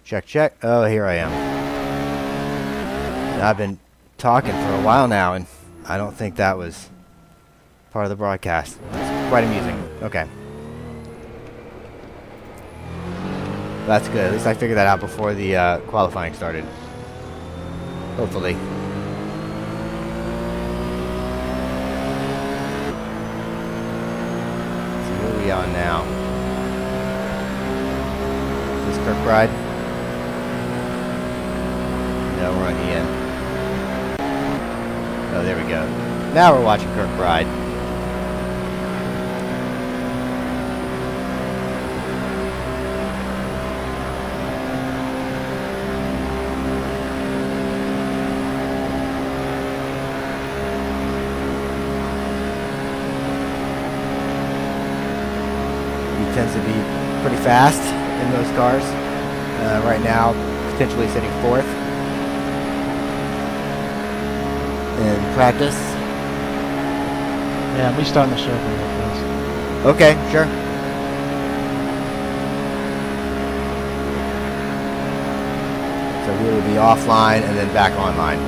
Check, check. Oh, here I am. I've been talking for a while now, and I don't think that was part of the broadcast. It's quite amusing. Okay. That's good. At least I figured that out before the qualifying started. Hopefully. Let's see, where are we on now? Is this Kirkbride? No, we're on Ian. Oh, there we go. Now we're watching Kirkbride. He tends to be pretty fast in those cars. Right now, potentially sitting fourth in practice. Yeah, we start in the circle real fast. Okay, sure. So we will be offline and then back online.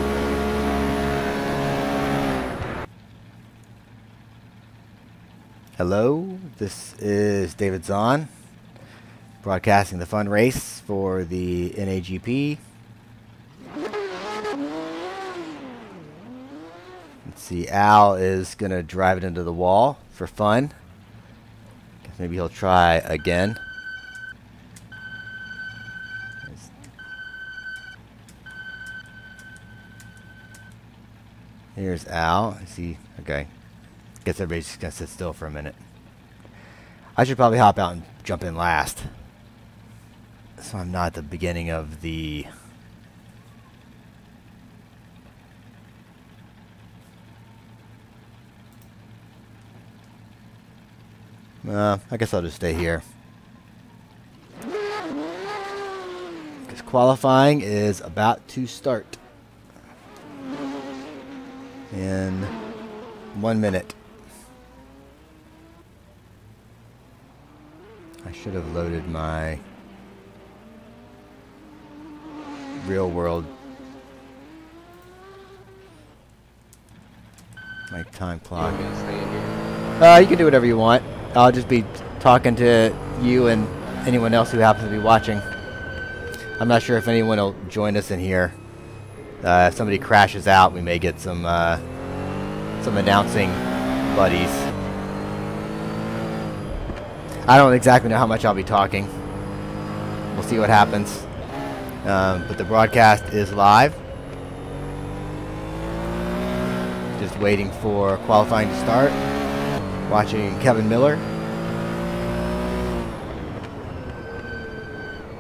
Hello, this is David Zahn, broadcasting the fun race for the NAGP. Let's see, Al is going to drive it into the wall for fun. Guess maybe he'll try again. Here's Al. I see. Okay. Guess everybody's just going to sit still for a minute. I should probably hop out and jump in last, so I'm not at the beginning of the I guess I'll just stay here. Because qualifying is about to start in 1 minute. I should have loaded my real world, my time clock. You want me to stay in here? You can do whatever you want. I'll just be talking to you and anyone else who happens to be watching. I'm not sure if anyone will join us in here. If somebody crashes out, we may get some announcing buddies. I don't exactly know how much I'll be talking. We'll see what happens. But the broadcast is live. Just waiting for qualifying to start. Watching Kevin Miller.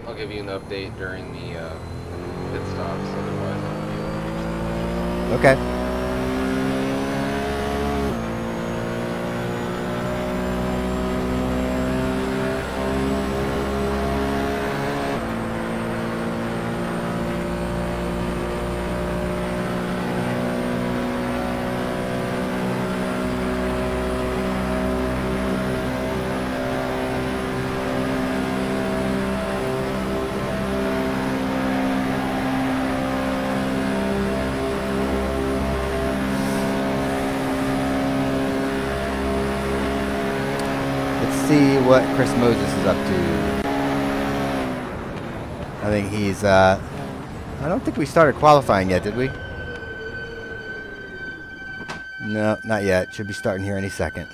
I'll give you an update during the pit stops, otherwise I won't be able to reach them. Okay. See what Chris Moses is up to. I think he's I don't think we started qualifying yet, did we? No, not yet. Should be starting here any second.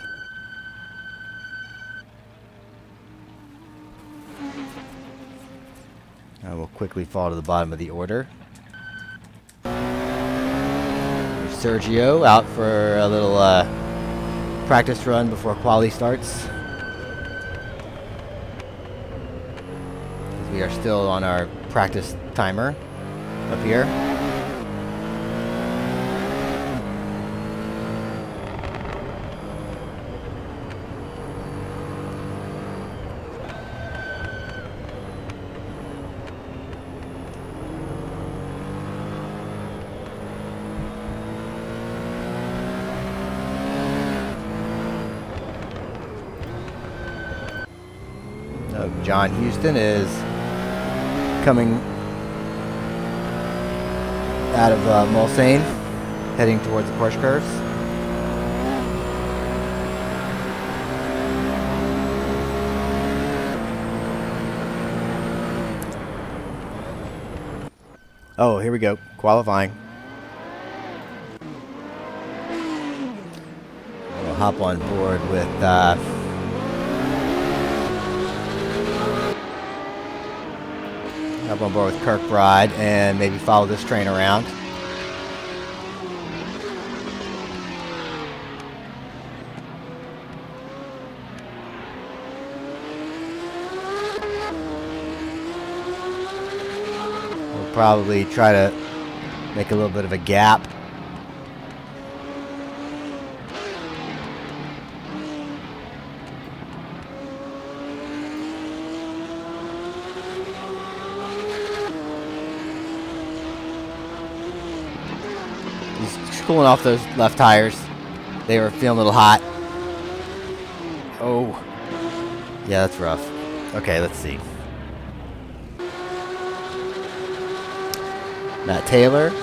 I will quickly fall to the bottom of the order. There's Sergio out for a little practice run before quali starts. We are still on our practice timer up here. John Houston is coming out of Mulsanne, heading towards the Porsche curves. Oh, here we go. Qualifying. We'll hop on board with Kirkbride and maybe follow this train around. We'll probably try to make a little bit of a gap. Cooling off those left tires. They were feeling a little hot. Oh. Yeah, that's rough. Okay, let's see. Matt Taylor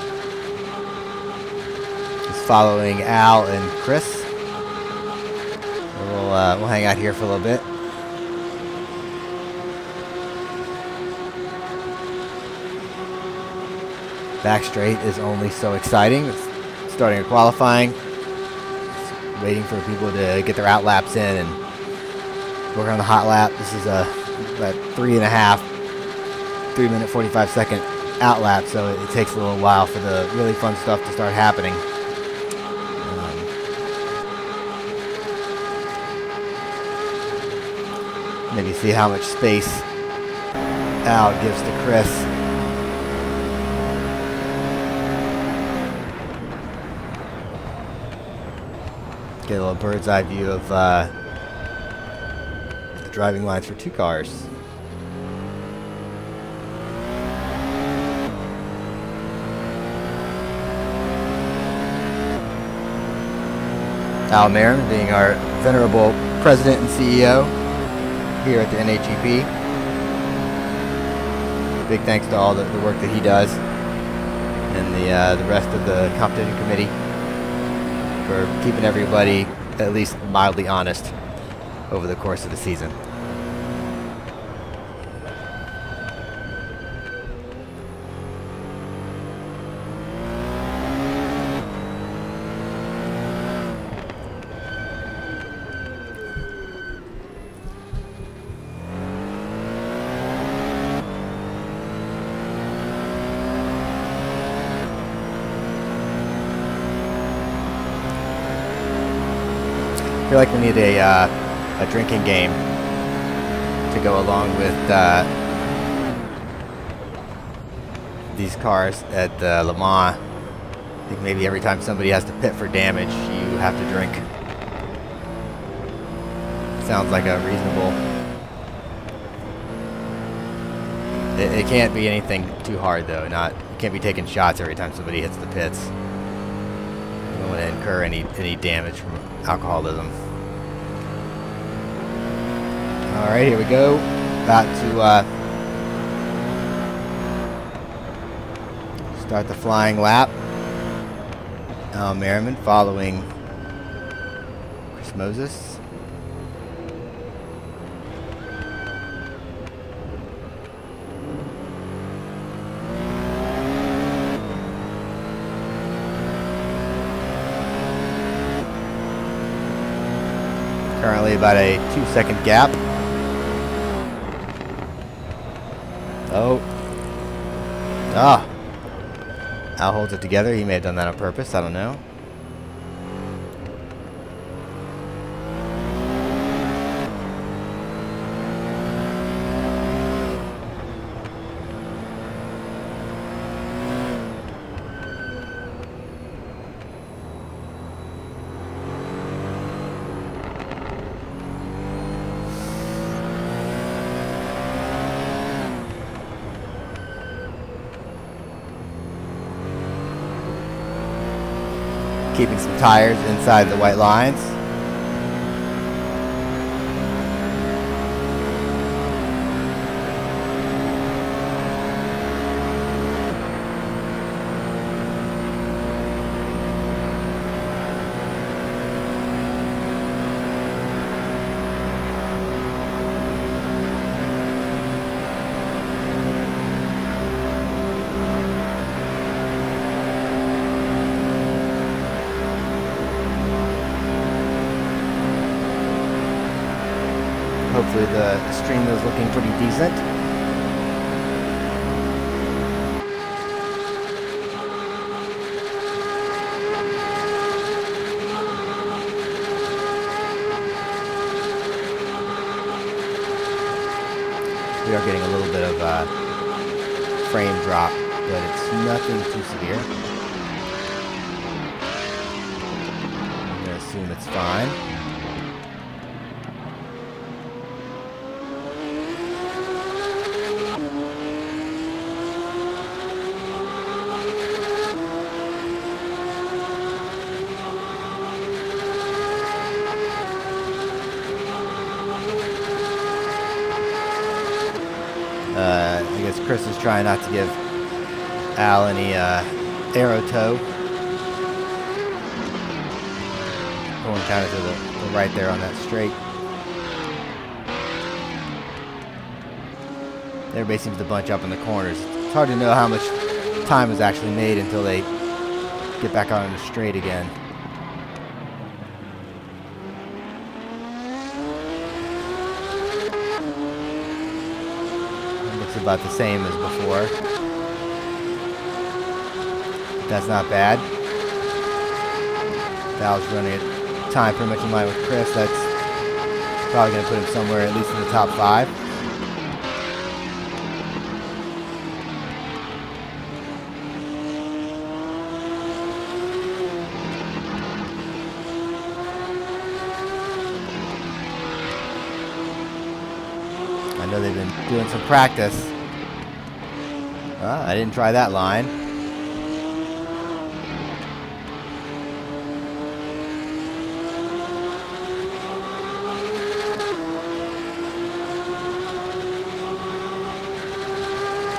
is following Al and Chris. We'll hang out here for a little bit. Back straight is only so exciting. It's starting a qualifying. Just waiting for people to get their out laps in and work on the hot lap. This is a 3 minute 45 second out lap, so it takes a little while for the really fun stuff to start happening. Maybe see how much space Al gives to Chris. Get a little bird's eye view of driving lines for 2 cars. Al Merriman being our venerable president and CEO here at the NAGP. Big thanks to all the work that he does and the rest of the competition committee for keeping everybody at least mildly honest over the course of the season. I feel like we need a drinking game to go along with these cars at Le Mans. I think maybe every time somebody has to pit for damage, you have to drink. Sounds like a reasonable... It can't be anything too hard though. You can't be taking shots every time somebody hits the pits. You don't want to incur any damage from alcoholism. Alright, here we go. About to start the flying lap. Al Merriman following Chris Moses. Currently about a 2-second gap. Oh. Ah. Al holds it together. He may have done that on purpose. I don't know. Keeping some tires inside the white lines. Hopefully the stream is looking pretty decent. We are getting a little bit of frame drop, but it's nothing too severe. I'm going to assume it's fine. I guess Chris is trying not to give Al any arrow toe. Going kind of to the right there on that straight. Everybody seems to bunch up in the corners. It's hard to know how much time is actually made until they get back on the straight again. About the same as before. That's not bad. Val's running at time pretty much in line with Chris. That's probably going to put him somewhere at least in the top 5. know they've been doing some practice. I didn't try that line.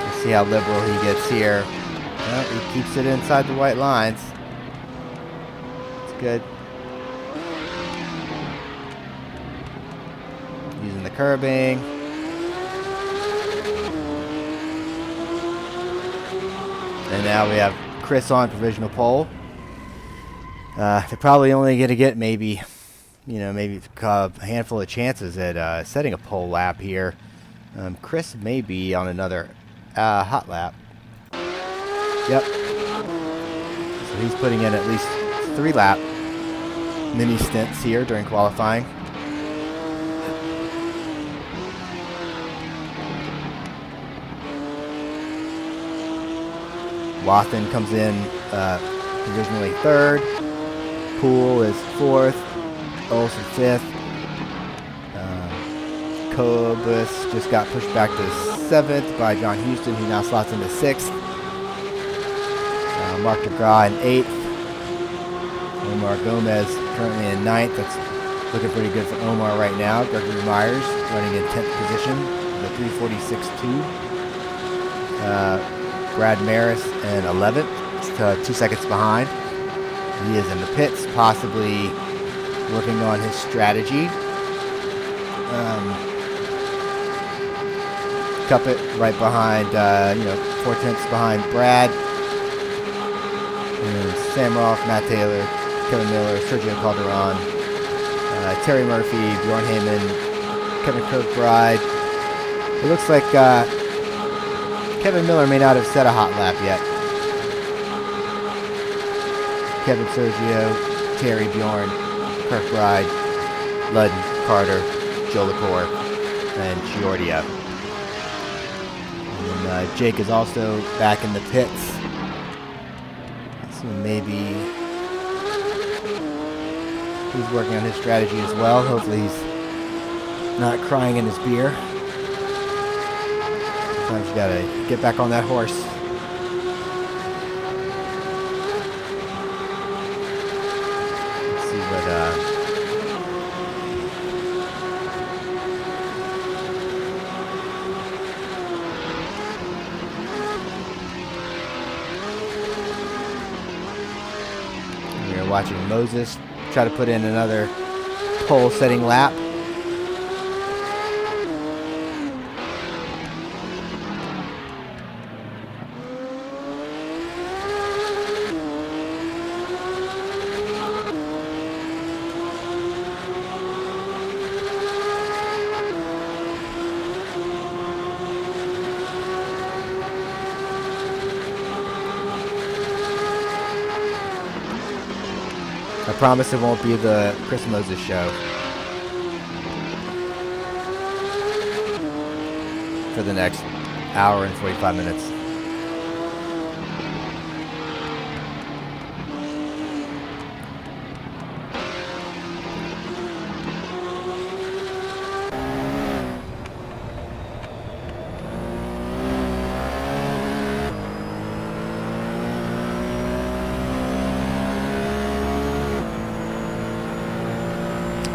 Let's see how liberal he gets here. Well, he keeps it inside the white lines. It's good. Using the curbing. And now we have Chris on provisional pole. They're probably only going to get maybe a handful of chances at setting a pole lap here. Chris may be on another hot lap. Yep. So he's putting in at least 3 lap mini stints here during qualifying. Wathen comes in provisionally 3rd. Poole is 4th. Olsen 5th. Kobus just got pushed back to 7th by John Houston, who now slots into 6th. Mark DeGraw in 8th. Omar Gomez currently in 9th. That's looking pretty good for Omar right now. Gregory Myers running in 10th position with a 3:46.2. Brad Maris in 11th, 2 seconds behind. He is in the pits, possibly working on his strategy. Cuppet right behind, 4/10 behind Brad. And Samroff, Matt Taylor, Kevin Miller, Sergio Calderon, Terry Murphy, Bjorn Heyman, Kevin Kirkbride. It looks like Kevin Miller may not have set a hot lap yet. Kevin, Sergio, Terry, Bjorn, Kirkbride, Ludden, Carter, Joe LaCour, and Giordia. And Jake is also back in the pits. So maybe he's working on his strategy as well. Hopefully he's not crying in his beer. Sometimes you gotta get back on that horse. Let's see what we're watching Moses try to put in another pole setting lap. I promise it won't be the Chris Moses show for the next hour and 45 minutes.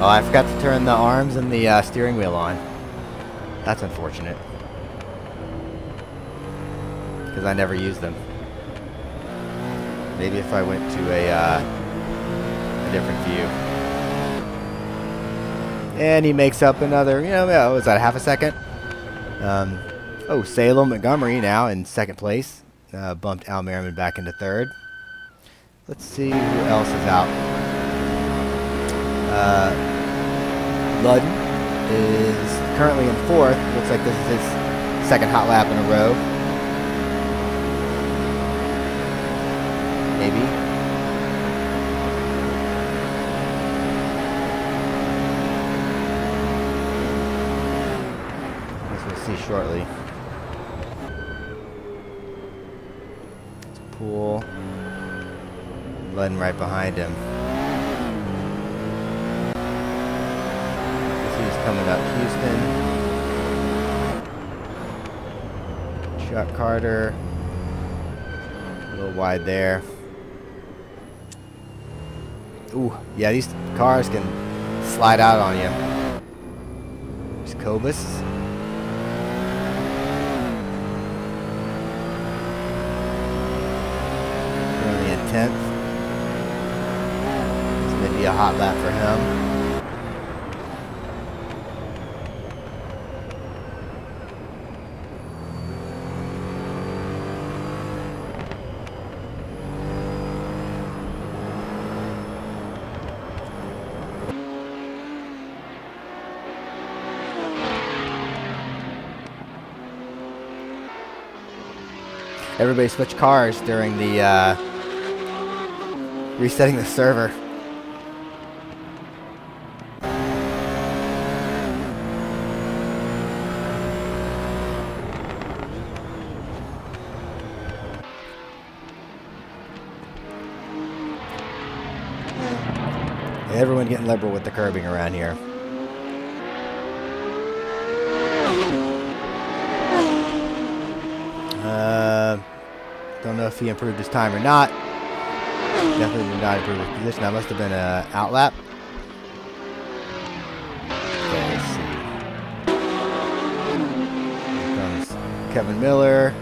Oh, I forgot to turn the arms and the steering wheel on. That's unfortunate. Because I never use them. Maybe if I went to a different view. And he makes up another, was that half a second? Oh, Salem Montgomery now in 2nd place. Bumped Al Merriman back into 3rd. Let's see who else is out. Ludden is currently in 4th. Looks like this is his 2nd hot lap in a row. Maybe. As we'll see shortly. It's Poole. Ludden right behind him. He's coming up Houston. Chuck Carter. A little wide there. Ooh, yeah, these cars can slide out on you. There's Cobus. Currently in 10th. This may be a hot lap for him. Everybody switched cars during the resetting the server. Everyone getting liberal with the curbing around here. Don't know if he improved his time or not. Definitely did not improve his position. That must have been an outlap. Okay, let's see. Here comes Kevin Miller.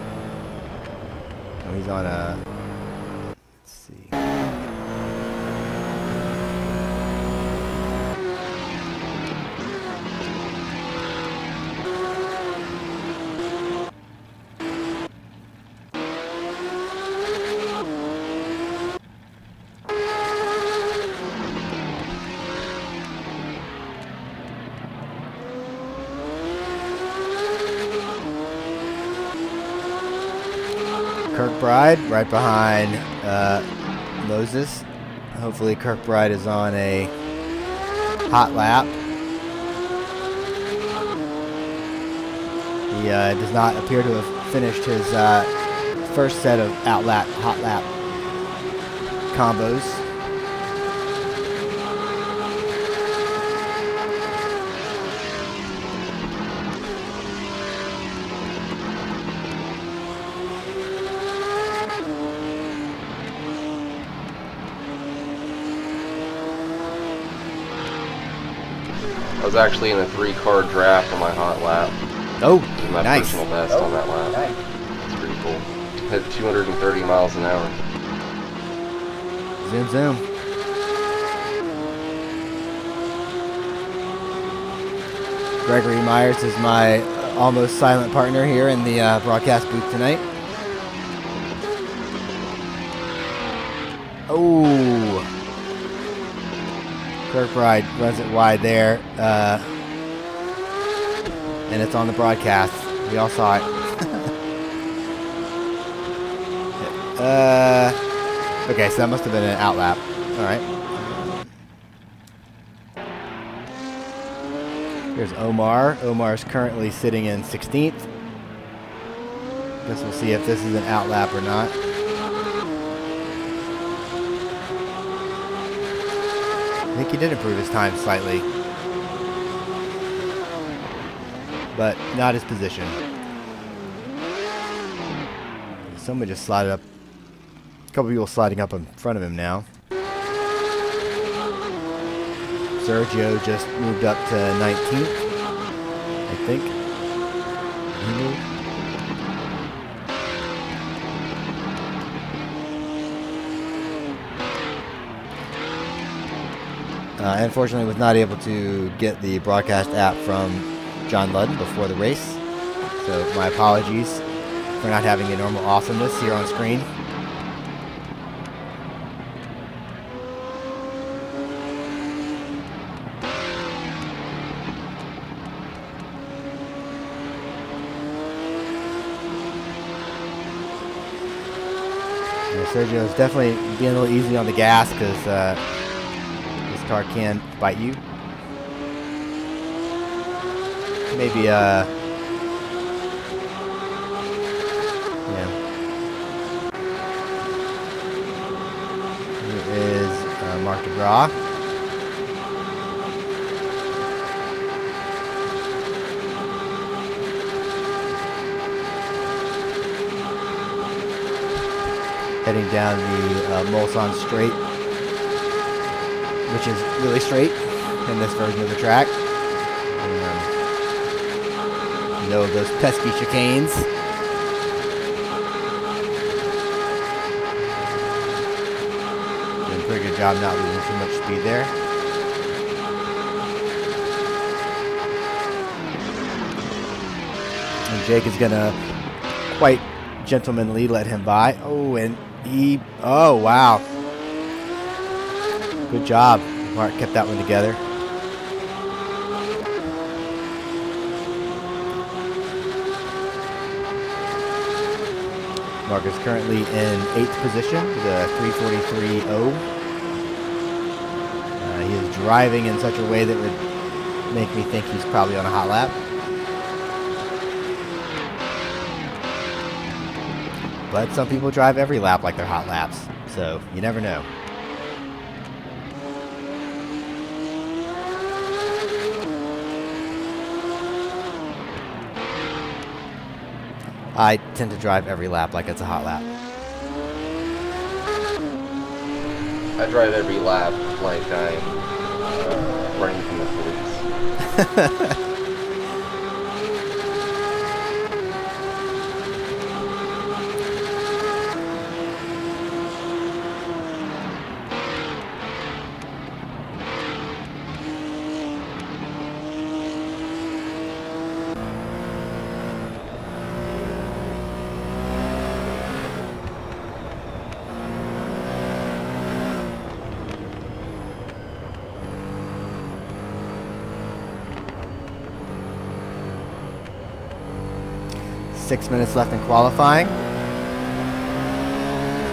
Oh, he's on a... Let's see. Kirkbride right behind Moses. Hopefully Kirkbride is on a hot lap. He does not appear to have finished his first set of hot lap combos. I was actually in a 3-car draft on my hot lap. Oh, My nice. personal best on that lap. Nice. It's pretty cool. Hit 230 miles an hour. Zoom, zoom. Gregory Myers is my almost silent partner here in the broadcast booth tonight. Oh, Kirkbride runs it wide there, and it's on the broadcast. We all saw it. Okay, so that must have been an outlap. All right. Here's Omar. Omar's currently sitting in 16th. Guess we'll see if this is an outlap or not. I think he did improve his time slightly, but not his position. Someone just slided up. A couple people sliding up in front of him now. Sergio just moved up to 19th, I think. He moved. Unfortunately, was not able to get the broadcast app from John Ludden before the race. So my apologies for not having a normal awesomeness here on screen. Sergio's definitely being a little easy on the gas because this car can bite you. Maybe yeah. Here is Mark DeGraw. heading down the Mulsanne Straight, which is really straight in this version of the track. You know, those pesky chicanes. Doing a pretty good job not losing too much speed there. And Jake is gonna quite gentlemanly let him by. Oh, and oh wow. Good job. Mark kept that one together. Mark is currently in 8th position with a 3:43.0. He is driving in such a way that would make me think he's probably on a hot lap. But some people drive every lap like they're hot laps, so you never know. I tend to drive every lap like it's a hot lap. I drive every lap like I'm running from the police. 6 minutes left in qualifying.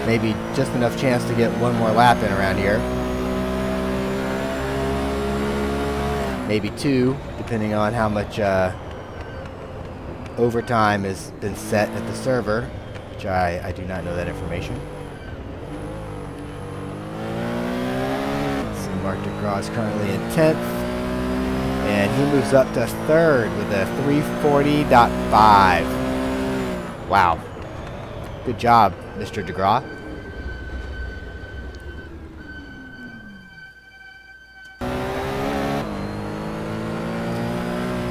Maybe just enough chance to get one more lap in around here. Maybe two, depending on how much overtime has been set at the server, which I do not know that information. Let's see, Mark DeGraw is currently in 10th, and he moves up to 3rd with a 340.5. Wow. Good job, Mr. DeGraw.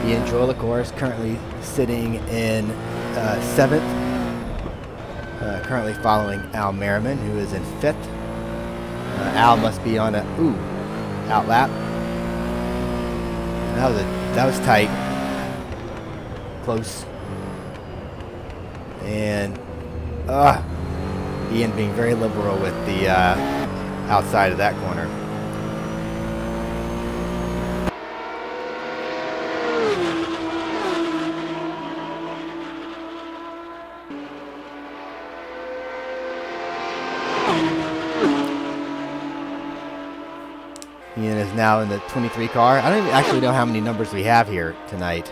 Ian Jolicor is currently sitting in 7th, currently following Al Merriman, who is in 5th. Al must be on a out lap. That was tight, close, and Ian being very liberal with the outside of that corner. Ian is now in the 23 car. I don't even actually know how many numbers we have here tonight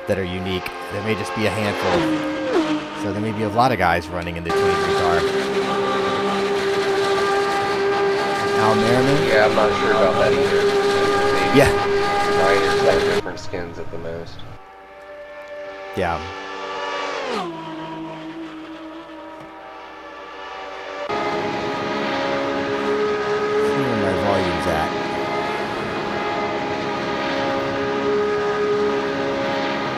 that are unique. There may just be a handful. So there may be a lot of guys running in the 23 car. Al Merriman? Yeah, I'm not sure about that either. Maybe yeah. 9 or 10 different skins at the most. Yeah. See where my volume's at.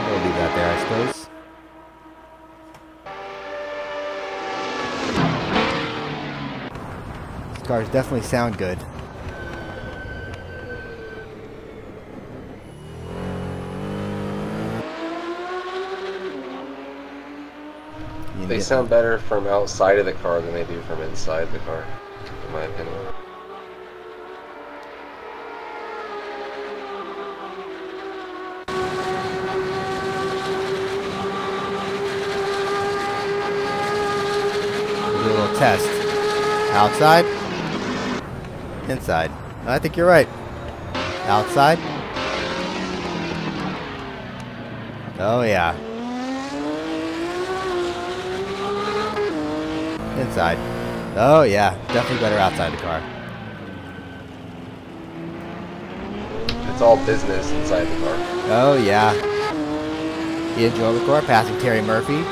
We'll leave that there, I suppose. These cars definitely sound good. They sound better from outside of the car than they do from inside the car, in my opinion. Do a little test. Outside? Inside. I think you're right. Outside? Oh yeah. Inside. Oh yeah, definitely better outside the car. It's all business inside the car. Oh yeah. Ian Jolicor passing Terry Murphy.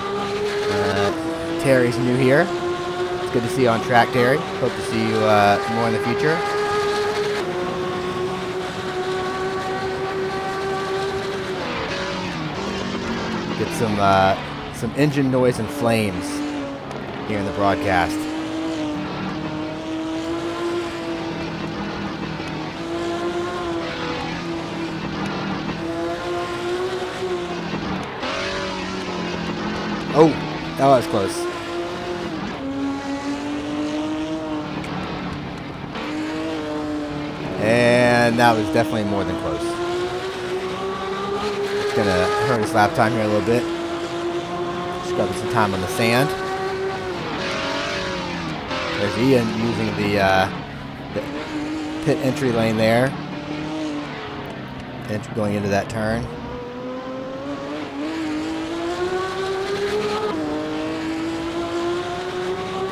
Terry's new here. It's good to see you on track, Terry. Hope to see you more in the future. Get some engine noise and flames here in the broadcast. Oh, that was close. And that was definitely more than close. It's gonna hurt his lap time here a little bit. Just grabbing some time on the sand. There's Ian using the pit entry lane there. And going into that turn.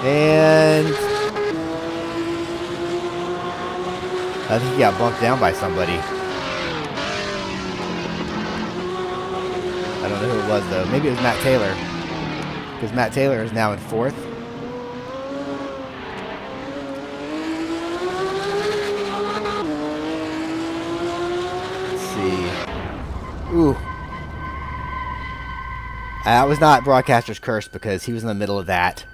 And I think he got bumped down by somebody. I don't know who it was though. Maybe it was Matt Taylor. Because Matt Taylor is now in 4th. Let's see. Ooh. That was not broadcaster's curse because he was in the middle of that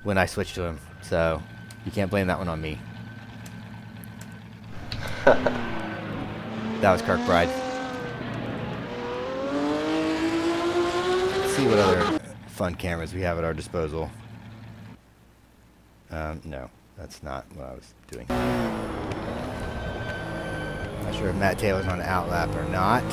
when I switched to him, so you can't blame that one on me. That was Kirkbride. Let's see what other fun cameras we have at our disposal. No, that's not what I was doing. Not sure if Matt Taylor's on outlap or not.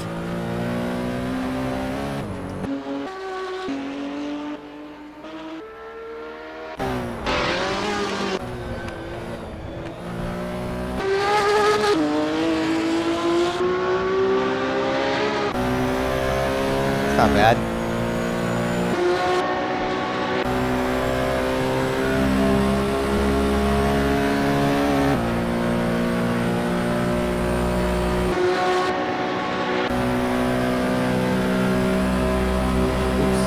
Not bad. Oops.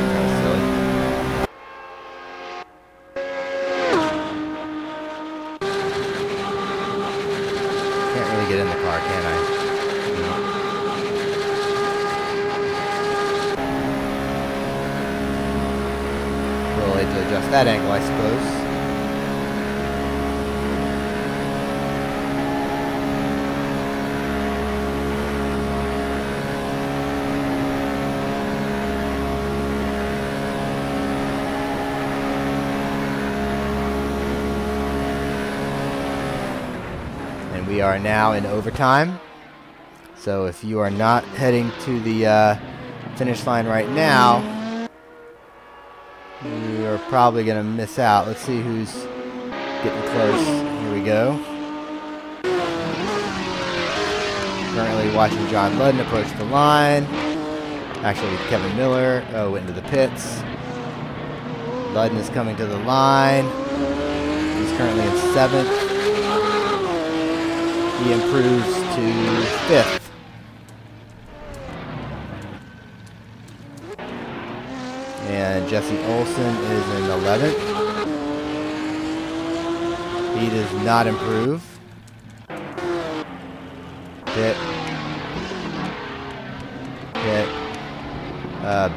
Kind of silly. Can't really get in the car, can I? To adjust that angle, I suppose. And we are now in overtime. So if you are not heading to the finish line right now, you're probably going to miss out. Let's see who's getting close. Here we go. Currently watching John Ludden approach the line. Actually, Kevin Miller went into the pits. Ludden is coming to the line. He's currently in 7th. He improves to 5th. And Jesse Olsen is in 11th. He does not improve. Pit.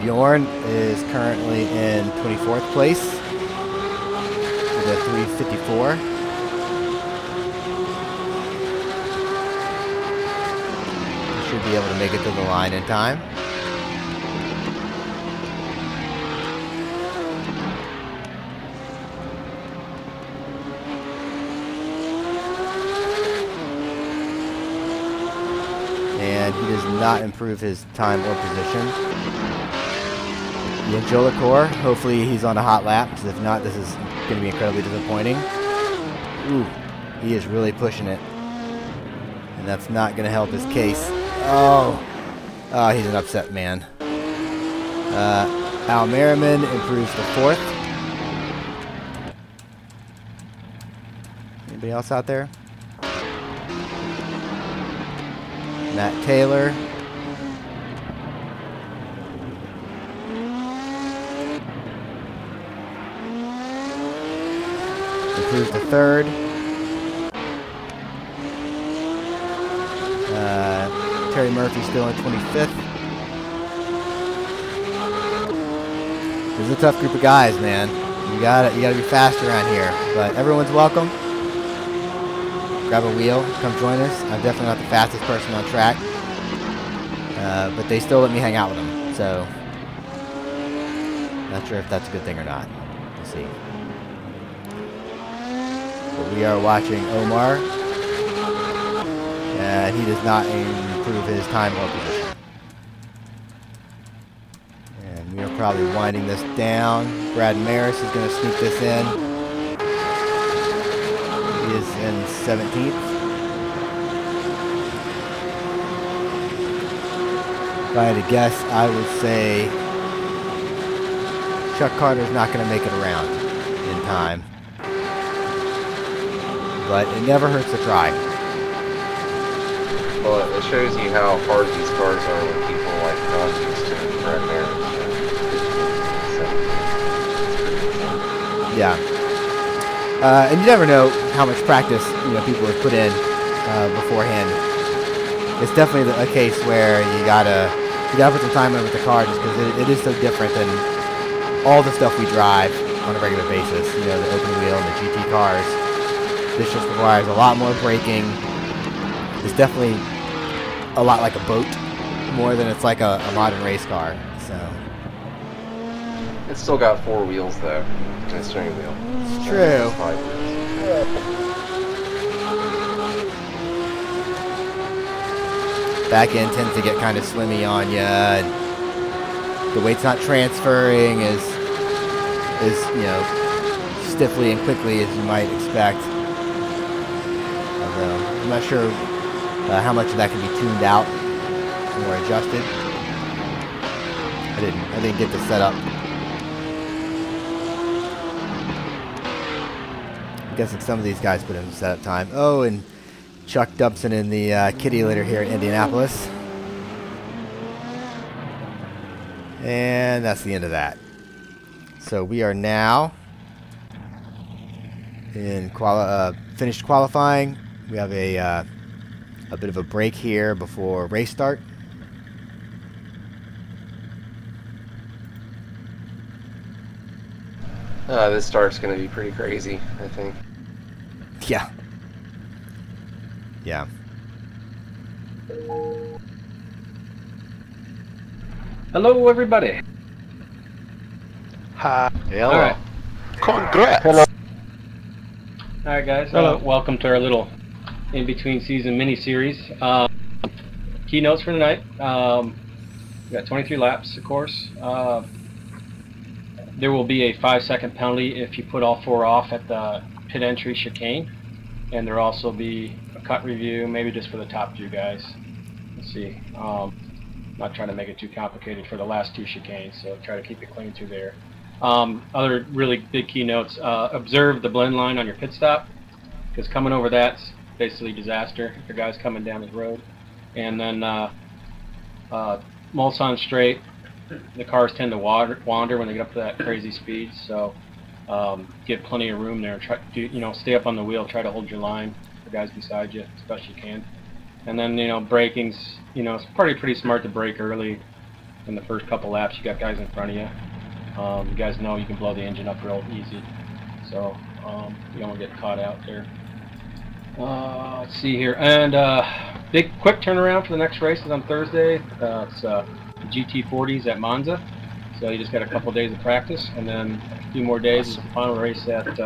Bjorn is currently in 24th place with a 3:54. He should be able to make it to the line in time. And he does not improve his time or position. The Angelicor, hopefully he's on a hot lap, because if not, this is going to be incredibly disappointing. Ooh, he is really pushing it. And that's not going to help his case. Oh, he's an upset man. Al Merriman improves to 4th. Anybody else out there? Matt Taylor. improves to 3rd. Terry Murphy still in 25th. This is a tough group of guys, man. You gotta be fast around here. But everyone's welcome. Grab a wheel, come join us. I'm definitely not the fastest person on track, but they still let me hang out with them. So, not sure if that's a good thing or not. We'll see. But we are watching Omar, and he does not improve his time or position. And we are probably winding this down. Brad Maris is going to sneak this in. He is in 17th. If I had to guess, I would say Chuck Carter's not going to make it around in time. But it never hurts to try. Well, it shows you how hard these cars are when people like not used to Brad Maris. Yeah. And you never know how much practice people have put in beforehand. It's definitely a case where you gotta put some time in with the car, just because it is so different than all the stuff we drive on a regular basis. The open wheel and the GT cars. This just requires a lot more braking. It's definitely a lot like a boat, more than it's like a modern race car. So it's still got 4 wheels though, and a steering wheel. It's true. 5 wheels. Back end tends to get kind of swimmy on you. The weight's not transferring as stiffly and quickly as you might expect. Although I'm not sure how much of that can be tuned out or adjusted. I didn't get this set up. I'm guessing some of these guys put in some setup time. Oh, and Chuck Dubson in the kitty litter here in Indianapolis. And that's the end of that. So we are now in finished qualifying. We have a bit of a break here before race start. This start's going to be pretty crazy, I think. Yeah. Yeah. Hello, everybody. Hi. Hello. All right. Congrats. Hello. All right, guys. Welcome to our little in-between season mini-series. Keynotes for tonight. We got 23 laps, of course. There will be a 5-second penalty if you put all 4 off at the pit entry chicane. And there'll also be a cut review, maybe just for the top few guys. Let's see. Not trying to make it too complicated for the last 2 chicanes, so try to keep it clean through there. Other really big keynotes: observe the blend line on your pit stop, because coming over that's basically disaster if the guy's coming down his road. And then Mulsanne straight, the cars tend to wander when they get up to that crazy speed, so get plenty of room there. Try to, stay up on the wheel, try to hold your line, the guys beside you as best you can. And then, braking's, it's pretty smart to brake early in the first couple laps. You got guys in front of you. You guys know you can blow the engine up real easy, so you don't get caught out there. Let's see here, and big quick turnaround for the next race is on Thursday. It's the GT40s at Monza, so you just got a couple days of practice, and then a few more days is the final race at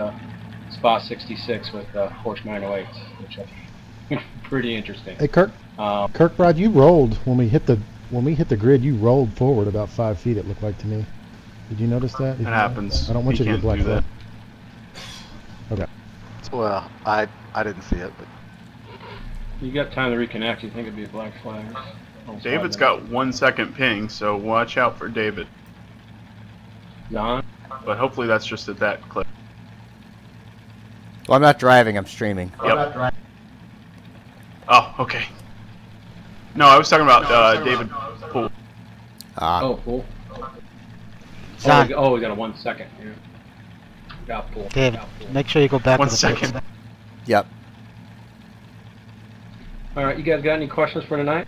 Spa 66 with Porsche 908s, which is pretty interesting. Hey, Kirkbride, you rolled when we hit the grid. You rolled forward about 5 feet. It looked like to me. Did you notice that? It happens. I don't want you to get black flag. Okay. Well, I didn't see it, but You got time to reconnect. You think it'd be a black flag? David's got 1 second ping, so watch out for David. John? But hopefully that's just at that clip. Well, I'm not driving. I'm streaming. Yep. Oh, okay. No, I was talking about David Poole. Oh, cool. John. Oh, we got a 1 second. Yeah. Outpool. David, make sure you go back 1 to the second. pits. Yep. All right, you guys got any questions for tonight?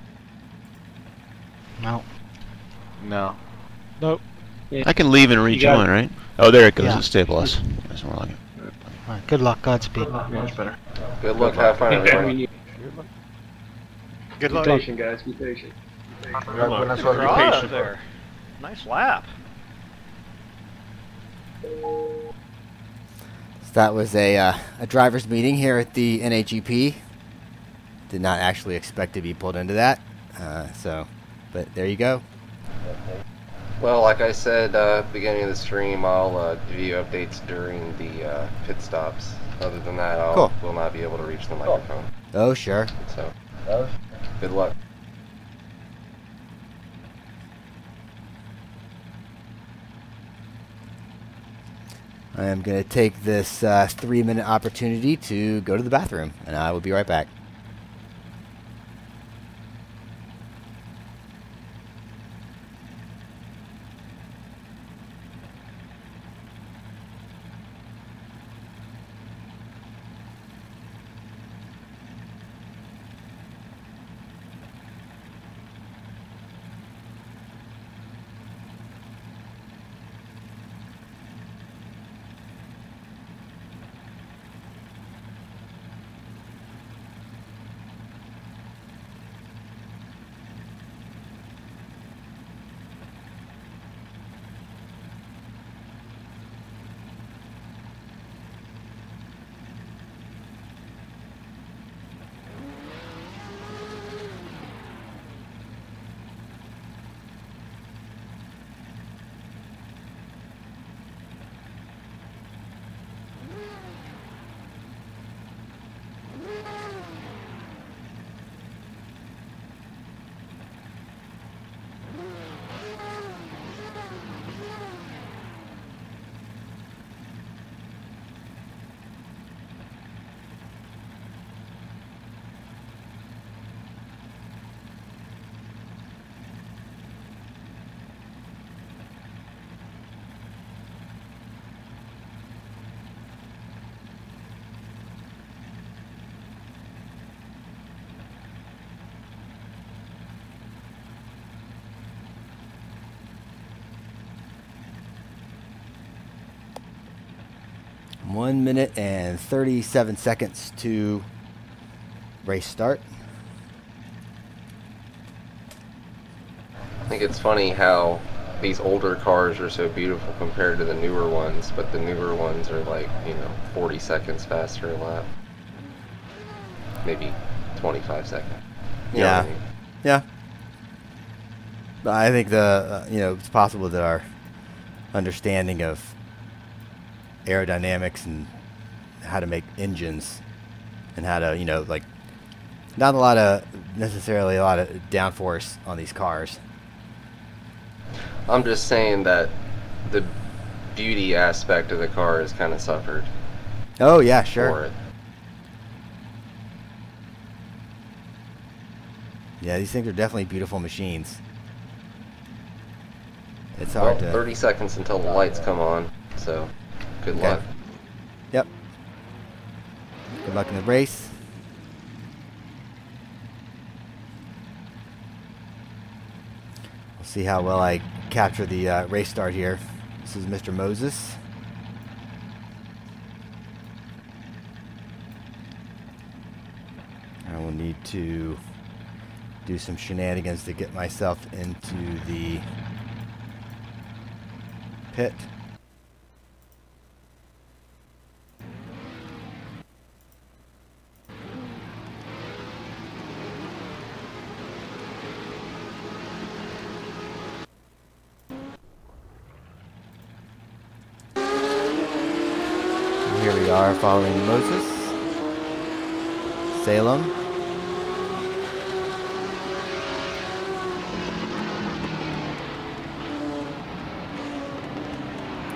No. No. Nope. I can leave and rejoin, right? Oh, there it goes. It's stabilized. That's more like it. All right, good luck, Godspeed. Much better. Good luck, have fun, everybody. Good Be luck. patient, guys. Be patient. Buenas Good Be drive patient. there. Nice lap. So that was a driver's meeting here at the NAGP. Did not actually expect to be pulled into that. But there you go. Well, like I said at the beginning of the stream, I'll give you updates during the pit stops. Other than that, I will not be able to reach the microphone. Oh, sure. So, good luck. I am going to take this 3-minute opportunity to go to the bathroom, and I will be right back. One minute and 37 seconds to race start. I think it's funny how these older cars are so beautiful compared to the newer ones, but the newer ones are like, 40 seconds faster a lap. Maybe 25 seconds. You know what I mean? Yeah. But I think it's possible that our understanding of aerodynamics and how to make engines and how to, not necessarily a lot of downforce on these cars. I'm just saying that the beauty aspect of the car has kind of suffered. Oh, yeah, sure. For it. Yeah, these things are definitely beautiful machines. It's hard to... 30 seconds until the lights come on, so good luck. Yep. Good luck in the race. We'll see how well I capture the race start here. This is Mr. Moses. I will need to do some shenanigans to get myself into the pit. Here we are following Moses, Salem.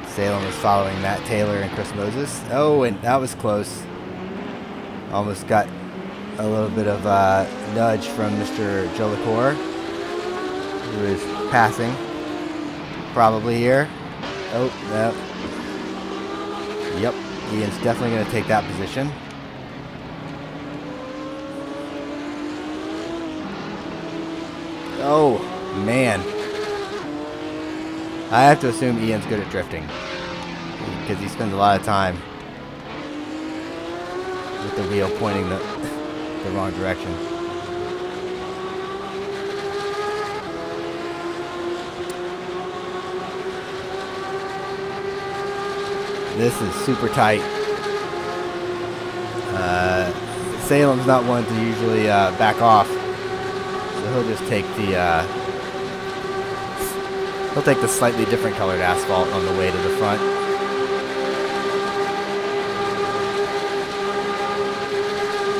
Salem is following Matt Taylor and Chris Moses. Oh, and that was close. Almost got a little bit of a nudge from Mr. Joe LaCour, who is passing probably here. Oh, no. Yep, Ian's definitely going to take that position. Oh, man. I have to assume Ian's good at drifting, because he spends a lot of time with the wheel pointing the wrong direction. This is super tight. Salem's not one to usually back off, so he'll just take the slightly different colored asphalt on the way to the front.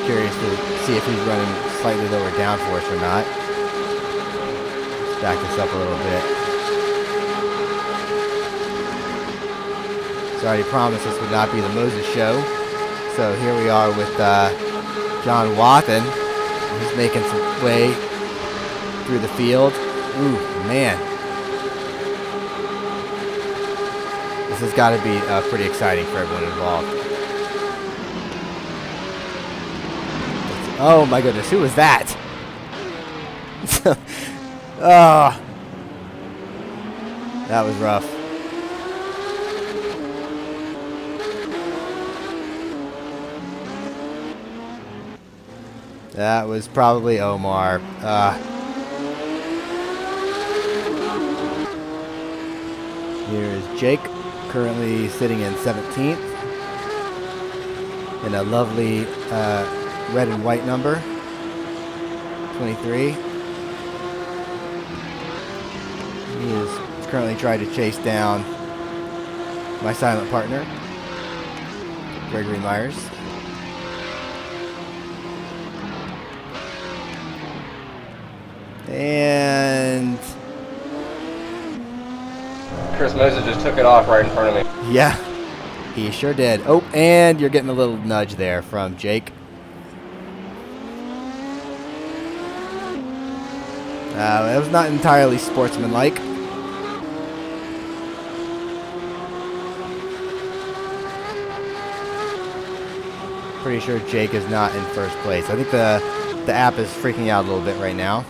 Curious to see if he's running slightly lower downforce or not. Let's back this up a little bit. So I already promised this would not be the Moses show. So here we are with John Wathen. He's making some way through the field. Ooh, man. This has got to be pretty exciting for everyone involved. Oh my goodness, who was that? Oh, that was rough. That was probably Omar. Here's Jake, currently sitting in 17th in a lovely red and white number, 23. He is currently trying to chase down my silent partner, Gregory Myers. And Chris Moses just took it off right in front of me. yeah, he sure did. Oh, and you're getting a little nudge there from Jake. It was not entirely sportsmanlike. Pretty sure Jake is not in first place. I think the app is freaking out a little bit right now.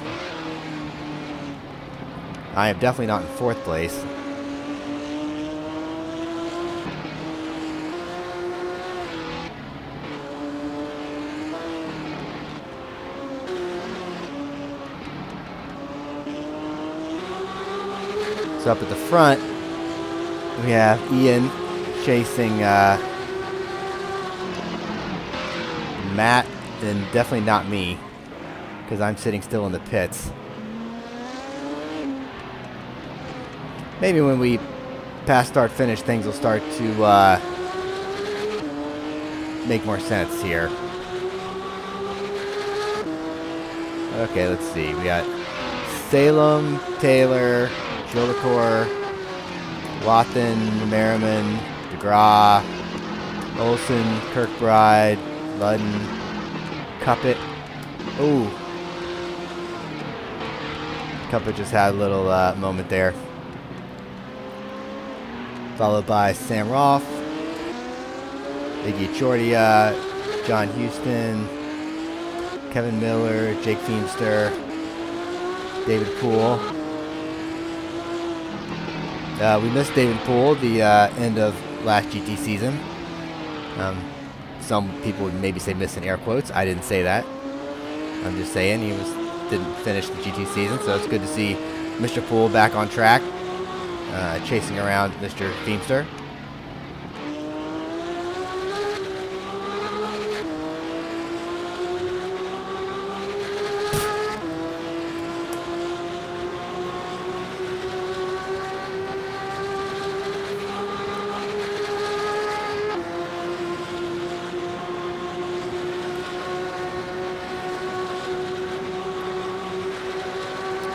I am definitely not in fourth place. So up at the front, we have Ian chasing Matt, and definitely not me, because I'm sitting still in the pits. Maybe when we pass start finish, things will start to make more sense here. Okay, let's see. We got Salem, Taylor, Jolicoeur, Wathen, Merriman, DeGraw, Olson, Kirkbride, Ludden, Cuppet. Ooh. Cuppet just had a little moment there. Followed by Sam Roth, Iggy Chordia, John Houston, Kevin Miller, Jake Feemster, David Poole. We missed David Poole the end of last GT season. Some people would maybe say miss in air quotes. I didn't say that. I'm just saying he didn't finish the GT season, so it's good to see Mr. Poole back on track, chasing around Mr. Feemster.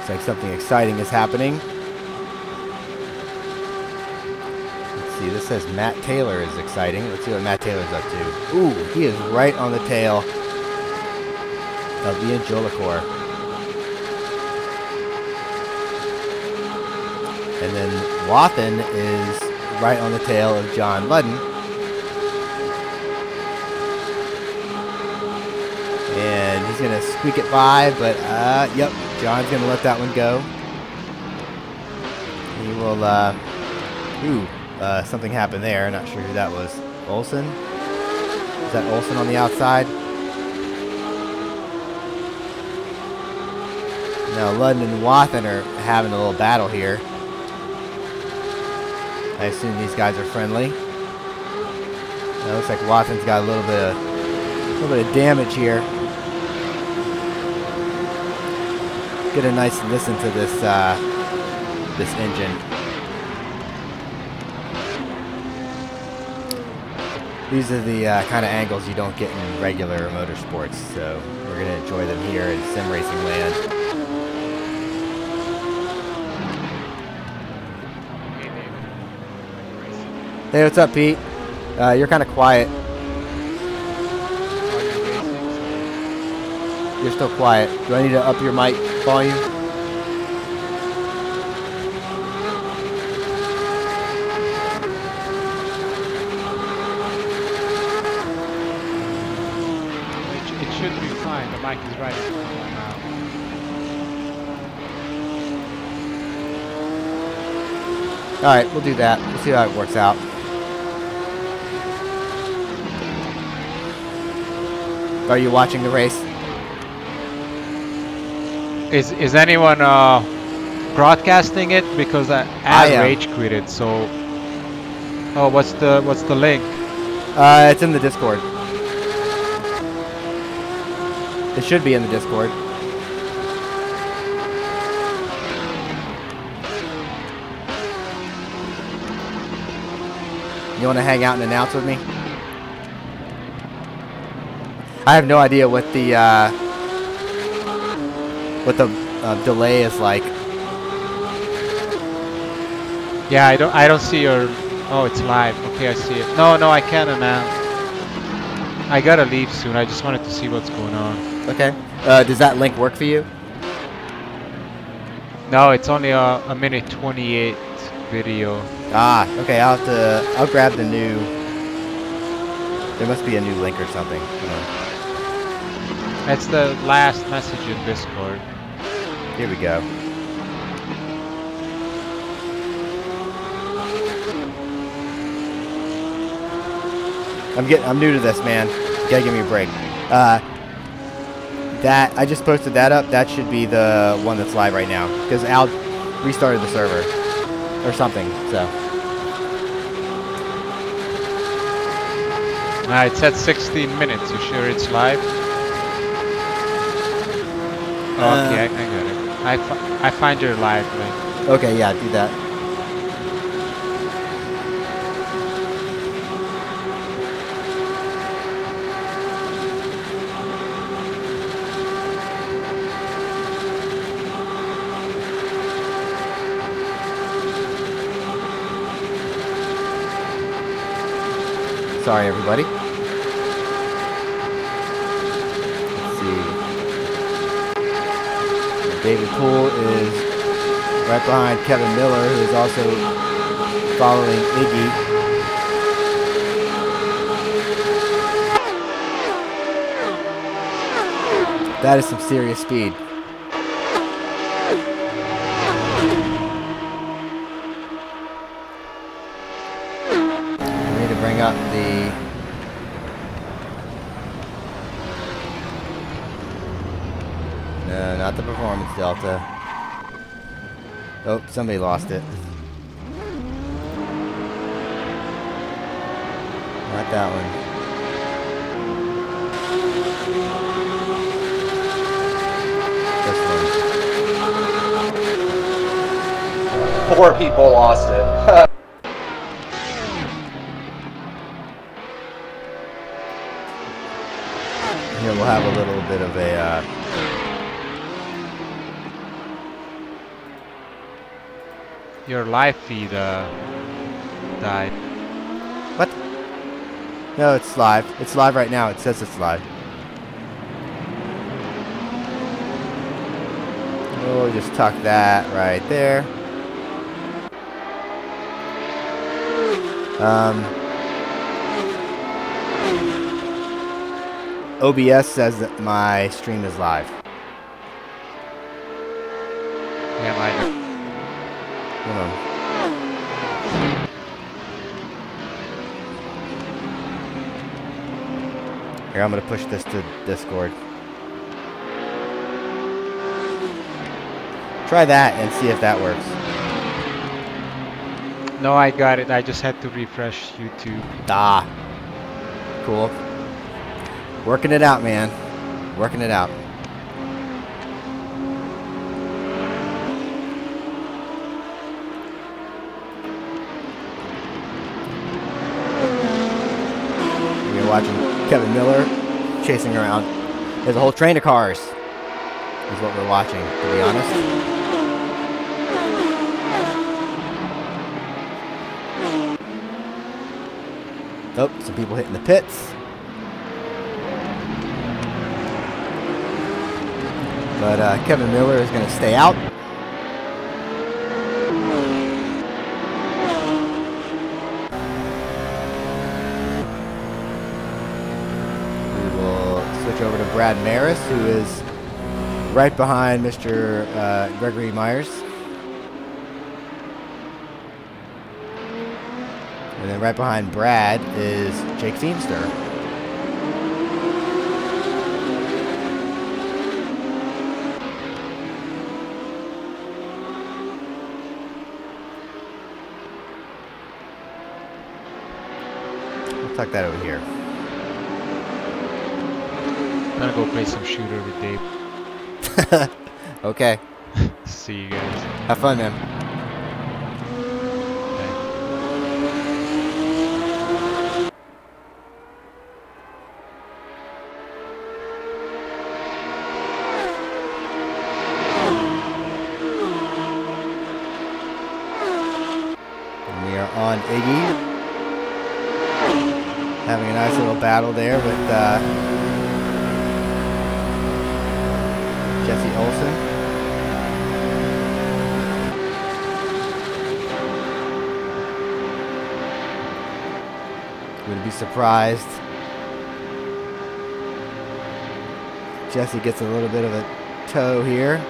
Looks like something exciting is happening. Let's see, this says Matt Taylor is exciting. Let's see what Matt Taylor's up to. Ooh, he is right on the tail of Ian Jolicoeur. And then Wathen is right on the tail of John Ludden. He's gonna squeak it by, but yep, John's gonna let that one go. He will. Something happened there. Not sure who that was. Olsen? Is that Olsen on the outside? Now Ludden and Wathen are having a little battle here. I assume these guys are friendly. It looks like Wathen's got a little bit of damage here. Get a nice listen to this this engine. These are the kind of angles you don't get in regular motorsports, so we're going to enjoy them here in sim racing land. Hey, what's up, Pete? You're kind of quiet. You're still quiet. Do I need to up your mic volume? It should be fine. The mic is right now. Alright, we'll do that. We'll see how it works out. Are you watching the race? Is anyone broadcasting it? Because I rage quitted. So, oh, what's the link? It's in the Discord. It should be in the Discord. You want to hang out and announce with me? I have no idea what the delay is like. Yeah, I don't see your. Oh, it's live. Okay, I see it. No, I can't announce. I gotta leave soon. I just wanted to see what's going on. Okay. Does that link work for you? No, it's only a minute 28 video. Ah, okay. I'll grab the new. There must be a new link or something. That's the last message in Discord. Here we go. I'm new to this, man. You gotta give me a break. That I just posted that up. That should be the one that's live right now because Al restarted the server or something. So. It said 16 minutes. You sure it's live? Okay, I got it. I find your live link. Okay, yeah, do that. Sorry, everybody. Let's see. David Poole is right behind Kevin Miller, who is also following Iggy. That is some serious speed. I need to bring up the... No, not the performance delta. Oh, somebody lost it. Not that one. This one. 4 people lost it. Here we'll have a little bit of a... Your live feed died. What? No, it's live. It's live right now. It says it's live. We'll just tuck that right there. OBS says that my stream is live. Yeah, mine. Hold on. Here, I'm gonna push this to Discord. Try that and see if that works. No, I got it. I just had to refresh YouTube. Ah. Cool. Working it out, man. Working it out. We're watching Kevin Miller chasing around. There's a whole train of cars. Is what we're watching, to be honest. Oh, some people hitting the pits. But Kevin Miller is going to stay out. We will switch over to Brad Maris, who is right behind Mr. Gregory Myers. And then right behind Brad is Jake Feemster. Tuck that over here. I'm gonna go play some shooter with Dave. Okay. See you guys. Have fun, man. And we are on Iggy. Having a nice little battle there with Jesse Olsen. Wouldn't be surprised. Jesse gets a little bit of a toe here.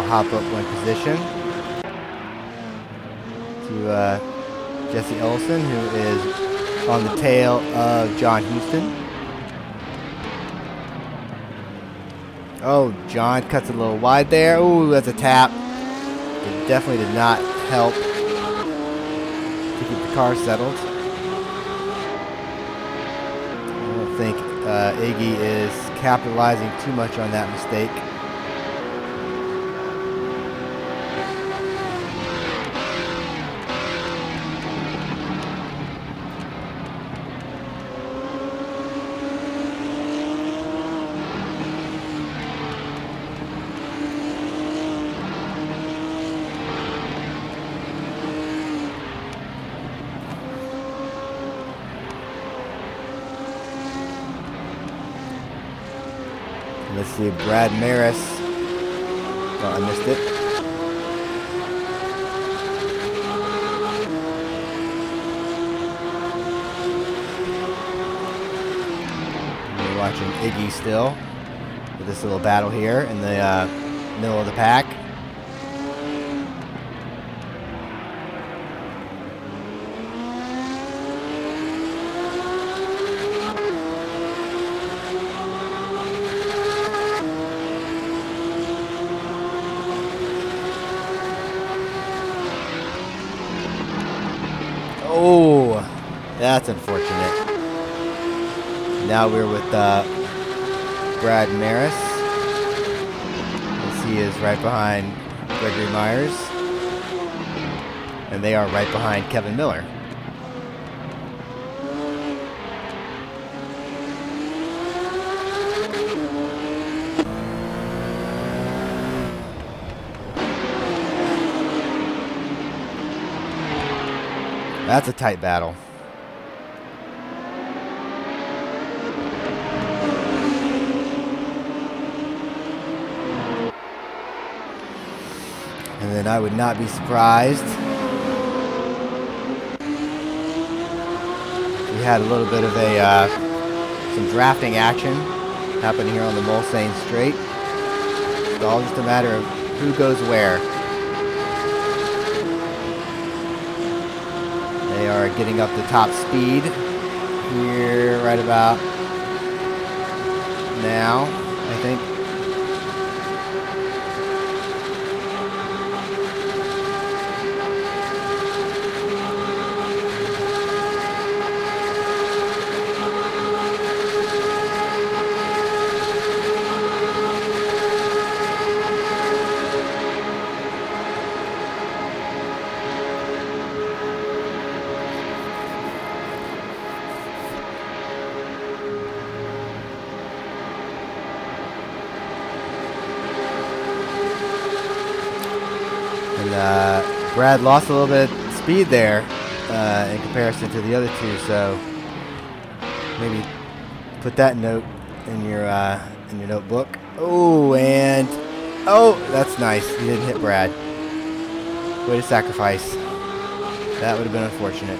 Hop up one position to Jesse Olsen, who is on the tail of John Houston. Oh, John cuts a little wide there. Ooh, that's a tap. It definitely did not help to keep the car settled. I don't think Iggy is capitalizing too much on that mistake. Let's see, Brad Maris. Oh, I missed it. We're watching Iggy still with this little battle here in the middle of the pack. Oh, that's unfortunate. Now we're with Brad Maris. As he is right behind Gregory Myers. And they are right behind Kevin Miller. That's a tight battle. And then I would not be surprised. We had a little bit of a some drafting action happening here on the Mulsanne Straight. It's all just a matter of who goes where. They are getting up to top speed here right about now, I think. Brad lost a little bit of speed there in comparison to the other two, so maybe put that note in your notebook. Oh, and oh, that's nice. You didn't hit Brad. Way to sacrifice. That would have been unfortunate.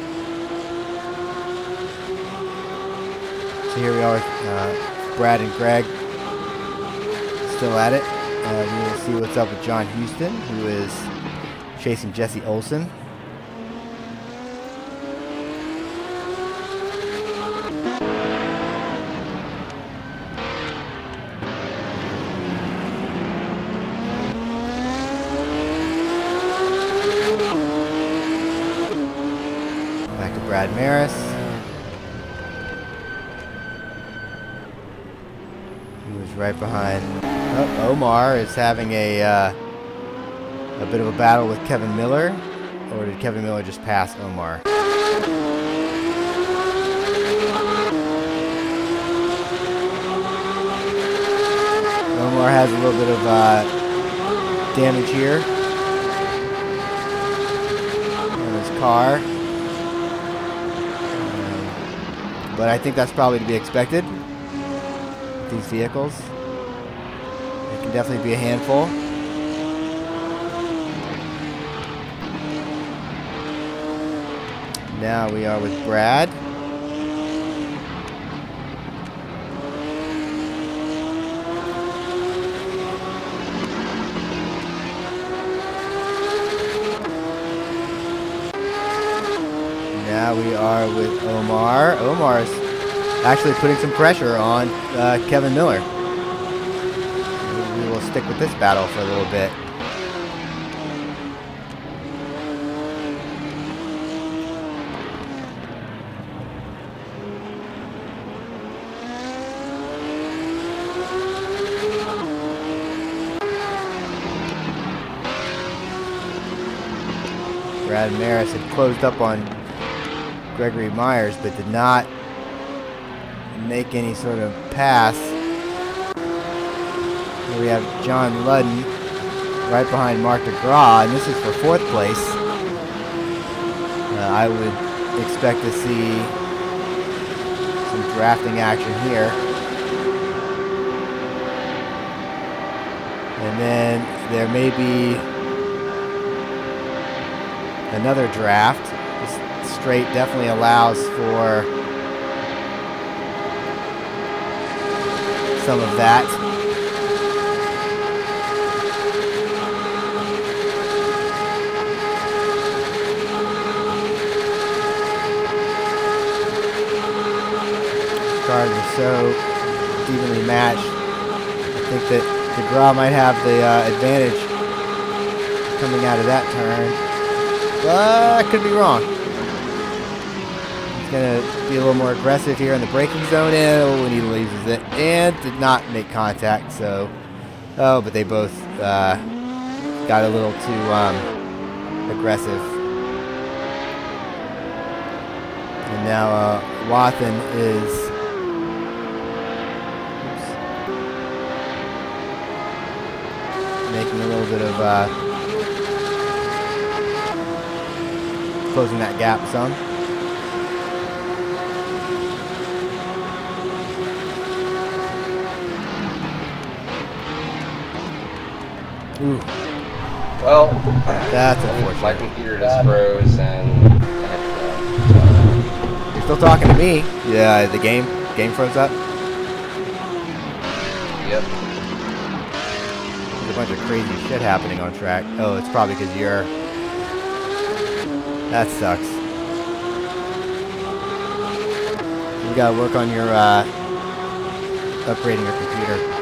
So here we are with Brad and Greg still at it. We will see what's up with John Houston, who is chasing Jesse Olsen. Back to Brad Maris. He was right behind. Oh, Omar is having a bit of a battle with Kevin Miller, or did Kevin Miller just pass Omar? Omar has a little bit of damage here on his car, but I think that's probably to be expected with these vehicles. It can definitely be a handful. Now we are with Brad. Now we are with Omar. Omar is actually putting some pressure on Kevin Miller. We will stick with this battle for a little bit. Brad Maris had closed up on Gregory Myers, but did not make any sort of pass. Here we have John Ludden right behind Mark DeGraw, and this is for 4th place. I would expect to see some drafting action here. And then there may be another draft. This straight definitely allows for some of that. Cars are so evenly matched. I think that DeGraw might have the advantage coming out of that turn. But I could be wrong. gonna be a little more aggressive here in the braking zone, and when he loses it, and did not make contact. So, oh, but they both got a little too aggressive. And now Wathen is making a little bit of closing that gap some. Ooh. Well, that's unfortunate. My computer just froze and you're still talking to me. Yeah, the game froze up. Yep. There's a bunch of crazy shit happening on track. Oh, it's probably because you're... That sucks. You gotta work on your upgrading your computer.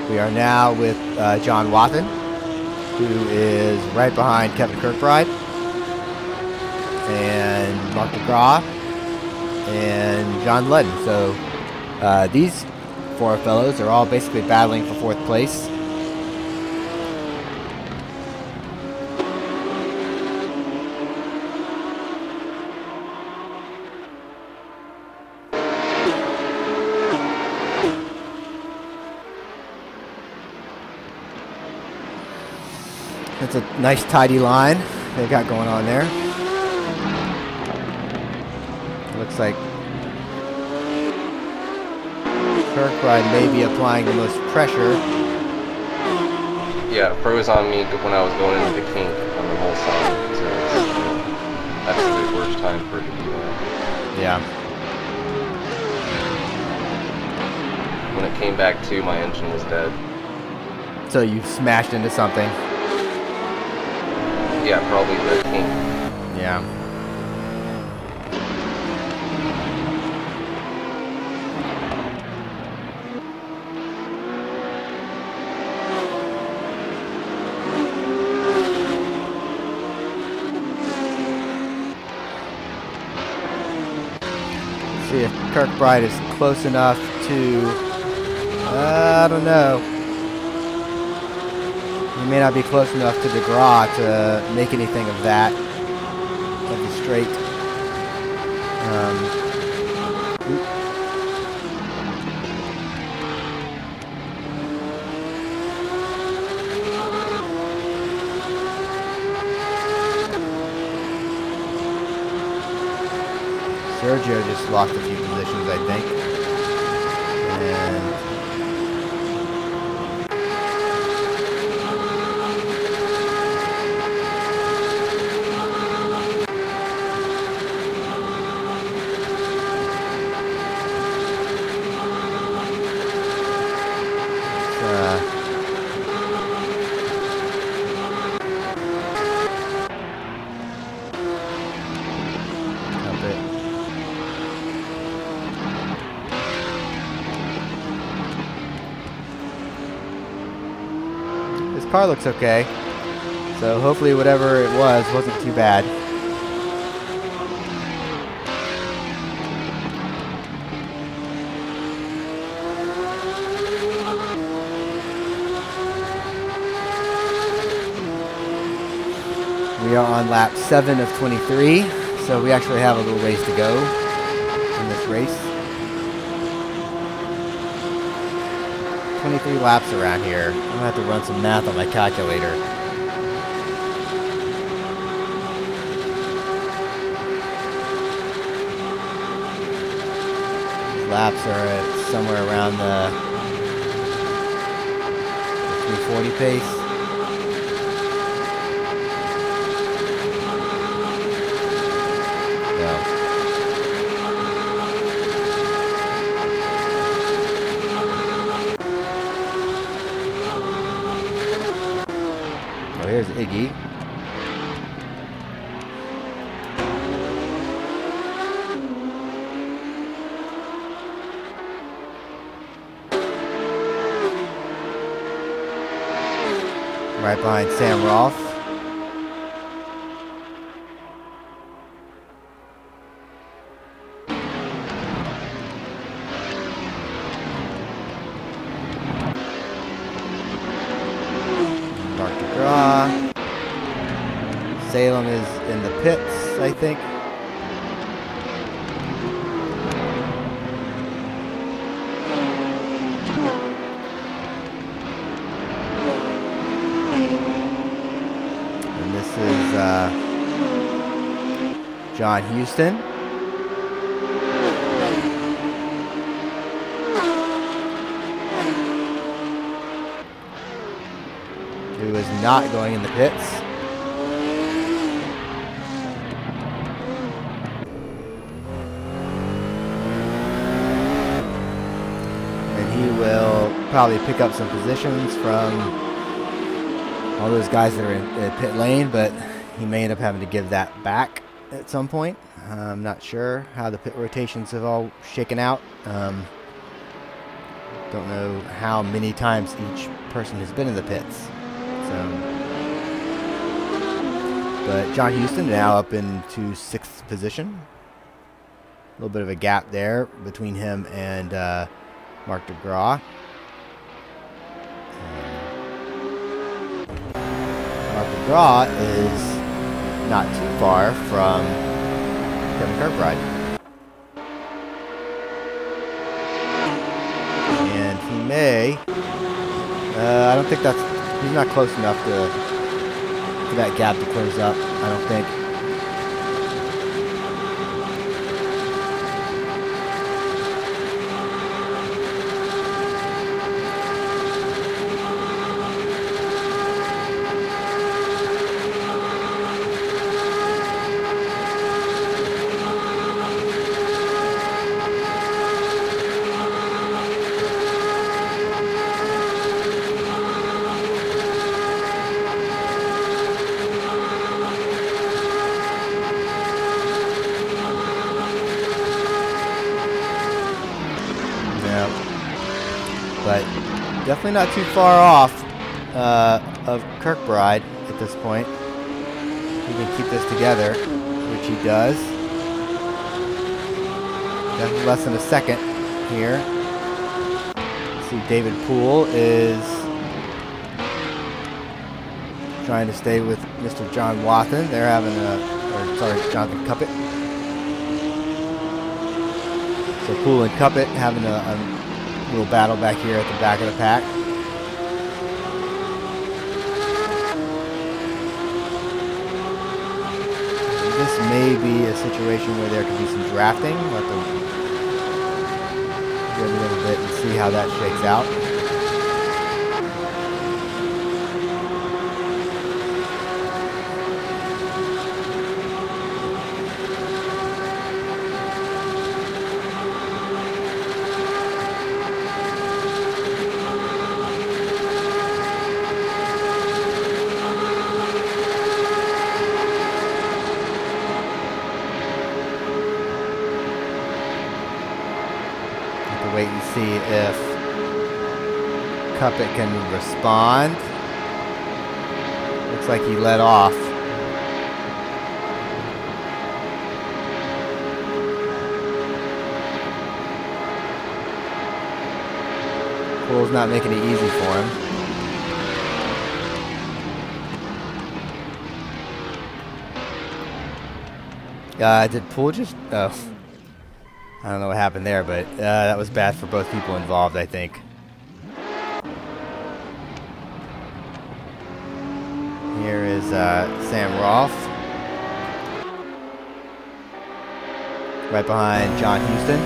We are now with John Wathen, who is right behind Kevin Kirkbride and Mark DeGraw and John Ludden. So these four fellows are all basically battling for fourth place. It's a nice tidy line they got going on there. Looks like Kirkbride may be applying the most pressure. Yeah, it froze on me when I was going into the kink on the whole side. So that's the worst time for it to do that. Yeah. When it came back to, my engine was dead. So you smashed into something. Yeah, probably the kink. Yeah. See if Kirkbride is close enough to, I don't know. He may not be close enough to DeGraw to make anything of that, of the straight. Sergio just lost a few positions, I think. And car looks okay, so hopefully whatever it was wasn't too bad. We are on lap 7 of 23, so we actually have a little ways to go in this race. 23 laps around here. I'm gonna have to run some math on my calculator. These laps are at somewhere around the 340 pace. There's Iggy. right behind Sam Rolfe. Mark DeGraw. Salem is in the pits, I think. And this is John Houston. Who is not going in the pits. Will probably pick up some positions from all those guys that are in pit lane, but he may end up having to give that back at some point. I'm not sure how the pit rotations have all shaken out. Don't know how many times each person has been in the pits. But John Houston now up into 6th position. A little bit of a gap there between him and Mark DeGraw. Mark DeGraw is not too far from Kevin Kirkbride. And he may, I don't think he's not close enough for that gap to close up, I don't think. But definitely not too far off of Kirkbride at this point. He can keep this together, which he does. Definitely less than a second here. See, David Poole is trying to stay with Mr. John Wathen. They're having Jonathan Cuppet. So Poole and Cuppet having a little battle back here at the back of the pack. This may be a situation where there could be some drafting. Let them give a little bit and see how that shakes out. Wait and see if Cuppet can respond. Looks like he let off. Poole's not making it easy for him. Did Poole just... Oh. I don't know what happened there, but that was bad for both people involved, I think. Here is Sam Rolfe. Right behind John Houston.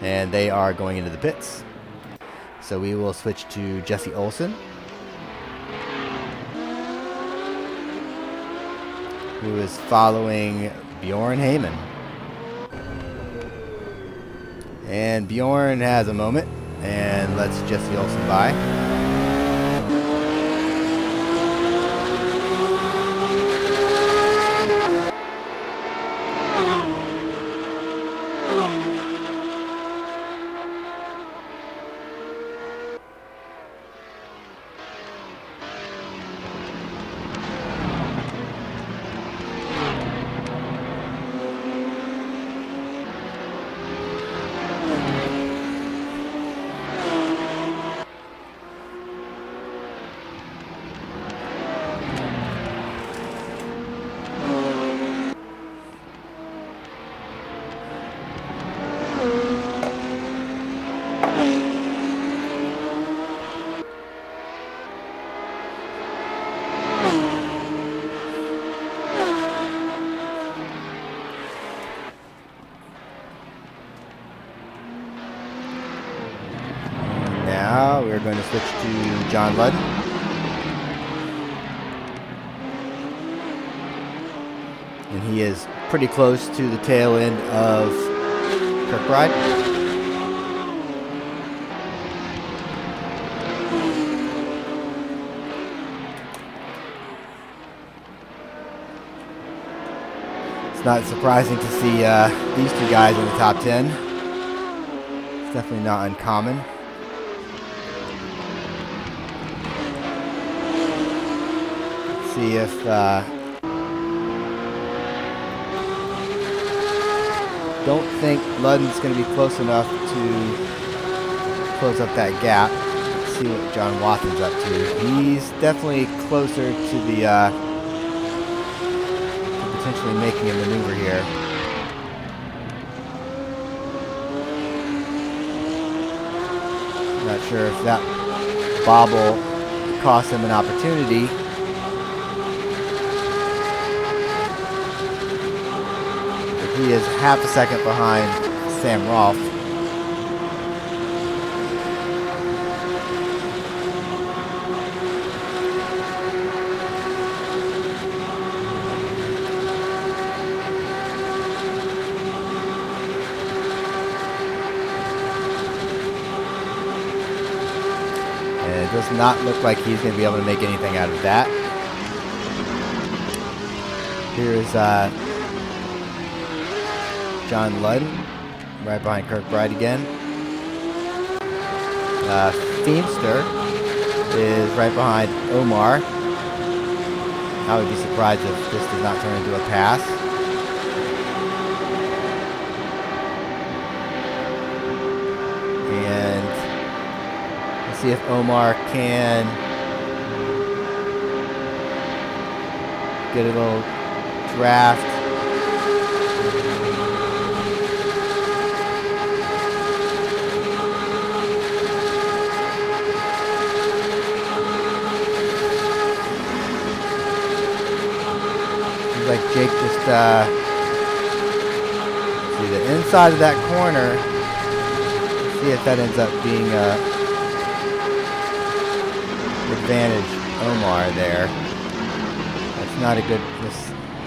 And they are going into the pits. So we will switch to Jesse Olsen, who is following Bjorn Heyman. And Bjorn has a moment and lets Jesse Olsen by. we're going to switch to John Ludden. And he is pretty close to the tail end of Kirkbride. It's not surprising to see these two guys in the top 10. It's definitely not uncommon. Let's see if don't think Ludden's going to be close enough to close up that gap. Let's see what John Wathen's up to. He's definitely closer to the potentially making a maneuver here. Not sure if that bobble cost him an opportunity. But he is half a second behind Sam Rolfe. It does not look like he's going to be able to make anything out of that. Here's John Ludden, right behind Kirkbride again. Feemster is right behind Omar. I would be surprised if this does not turn into a pass. And see if Omar can get a little draft. Seems like Jake just see the inside of that corner. See if that ends up being advantage Omar there. That's not a good.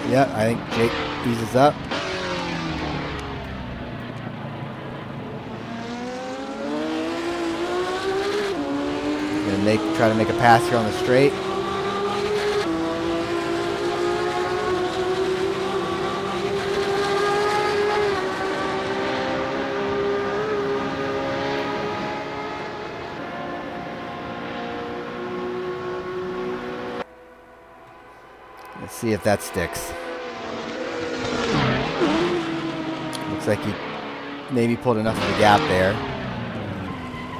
Yep, I think Jake eases up. Gonna try to make a pass here on the straight. Let's see if that sticks. Looks like he maybe pulled enough of a gap there.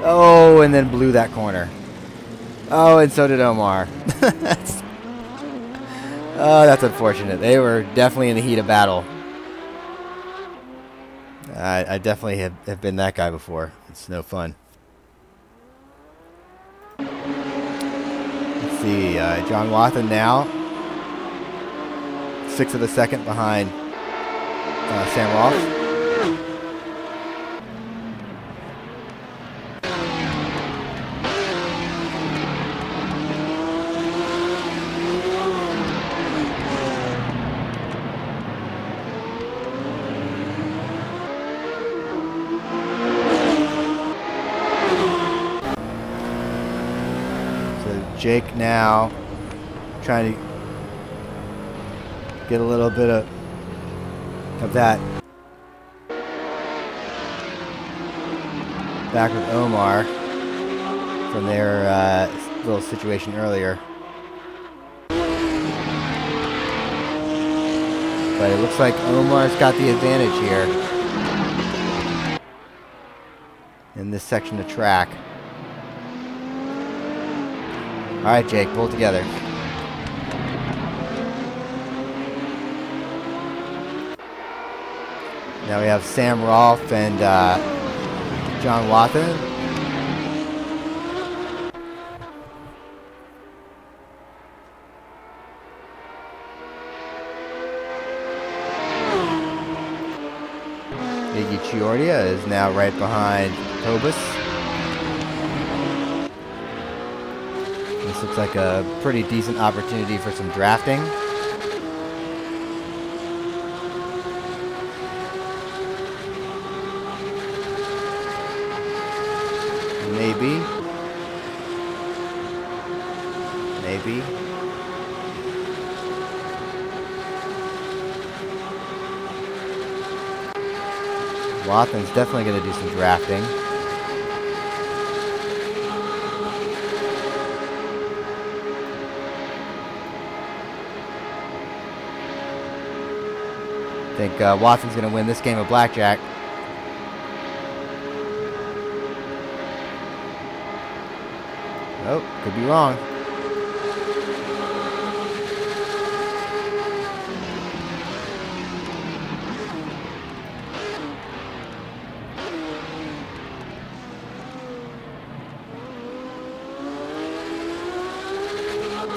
Oh, and then blew that corner. Oh, and so did Omar. Oh, that's unfortunate. They were definitely in the heat of battle. I definitely have been that guy before. It's no fun. Let's see, John Wathen now. 1/6 of a second behind Sam Rolfe. So Jake now trying to get a little bit of that back with Omar from their little situation earlier. But it looks like Omar's got the advantage here in this section of track. All right, Jake, pull it together. Now we have Sam Rolfe and John Wathen. Iggy Chiordia is now right behind Tobus. This looks like a pretty decent opportunity for some drafting. Maybe. Maybe. Wathan's definitely going to do some drafting. I think Wathan's going to win this game of blackjack. Oh, could be wrong.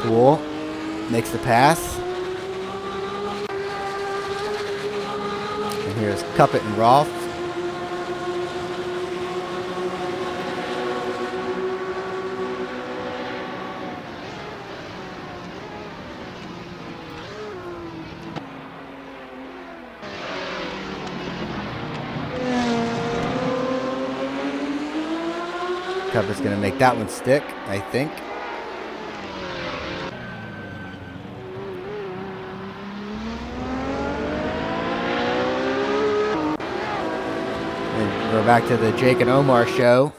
Poole makes the pass. And here's Cuppet and Rolfe. Cuppet's going to make that one stick, I think. Go back to the Jake and Omar show.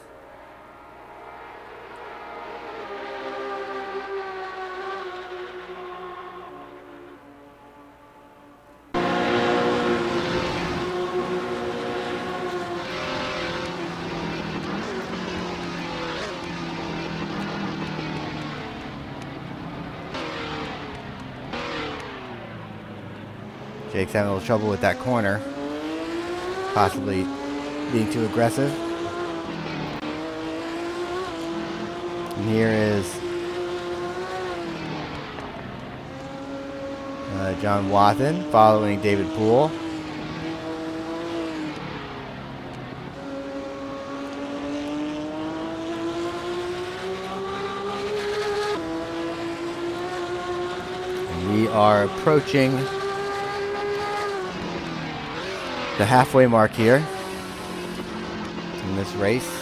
Jake's having a little trouble with that corner. Possibly being too aggressive. And here is John Wathan following David Poole. And we are approaching the halfway mark here in this race.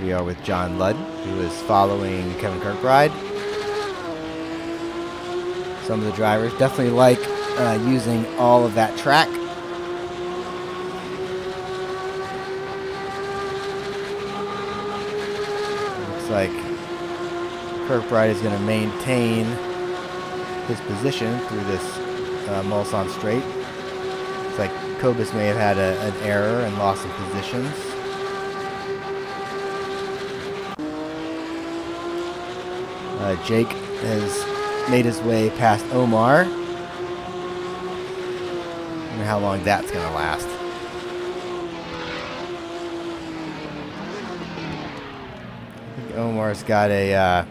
We are with John Ludd, who is following Kevin Kirkbride. Some of the drivers definitely like using all of that track. Like Kirkbride is going to maintain his position through this Mulsanne straight. It's like Kobus may have had an error and lost some positions. Jake has made his way past Omar. I wonder how long that's going to last. Omar's got a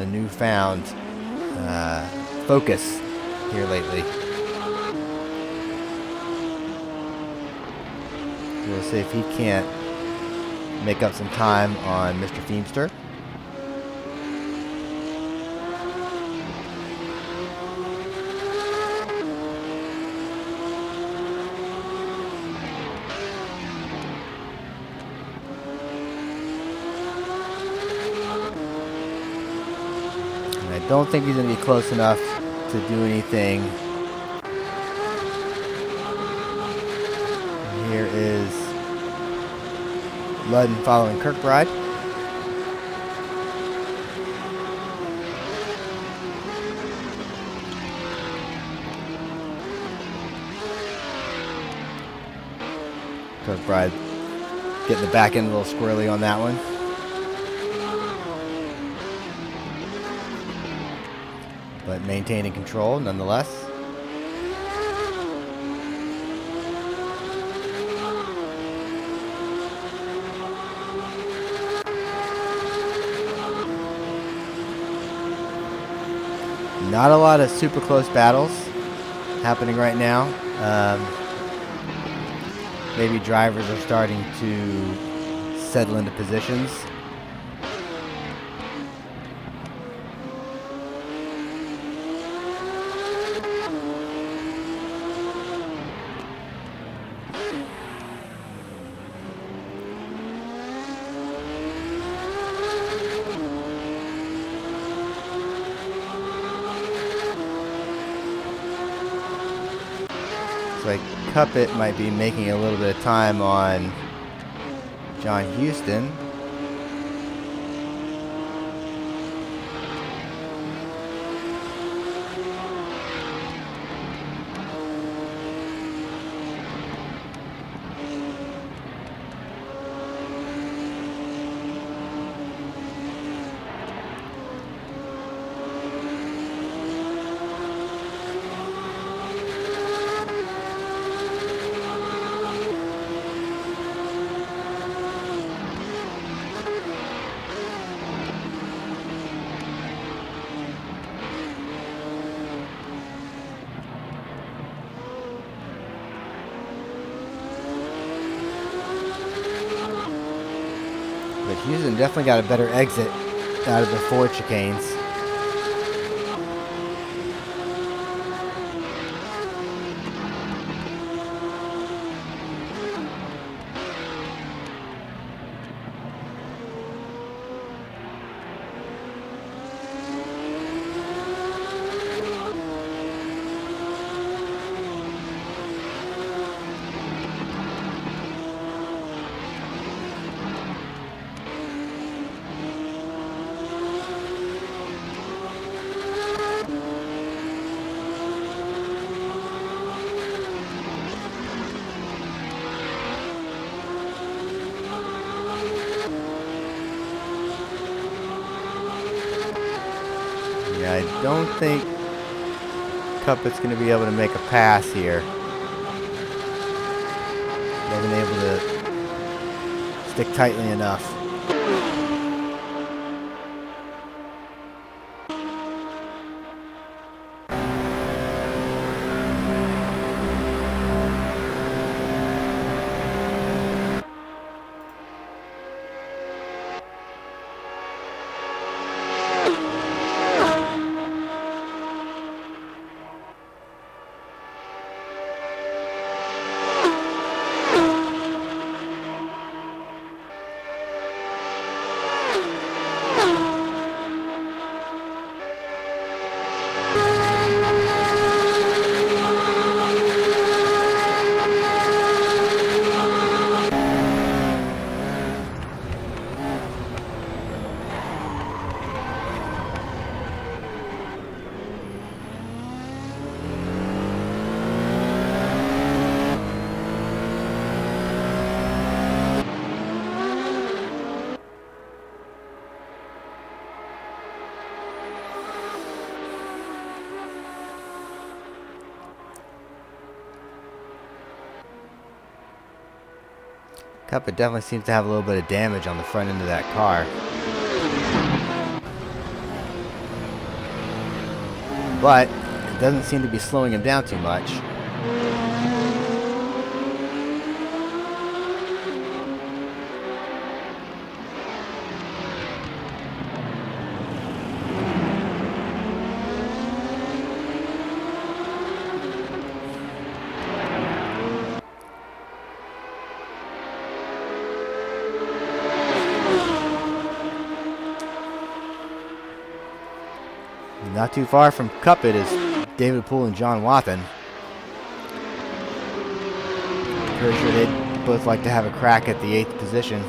newfound focus here lately. We'll see if he can't make up some time on Mr. Feemster. Don't think he's going to be close enough to do anything. And here is Ludden following Kirkbride. Kirkbride getting the back end a little squirrely on that one. But maintaining control nonetheless. Not a lot of super close battles happening right now. Maybe drivers are starting to settle into positions. Like Cuppet might be making a little bit of time on John Houston. But Houston definitely got a better exit out of the Ford chicanes. Yeah, I don't think Cuppet's going to be able to make a pass here. Wasn't able to stick tightly enough. Cuppet definitely seems to have a little bit of damage on the front end of that car. But it doesn't seem to be slowing him down too much. Not too far from Cuppet is David Poole and John Wathen. Pretty sure they'd both like to have a crack at the 8th position.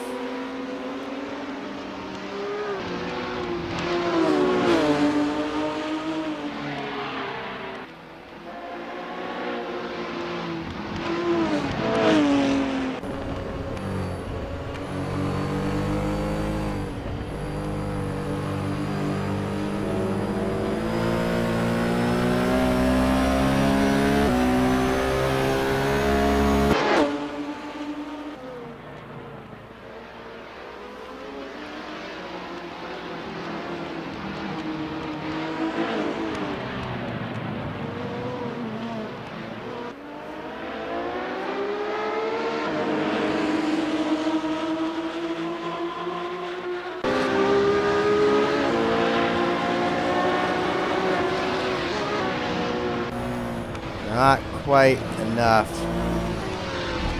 Not quite enough.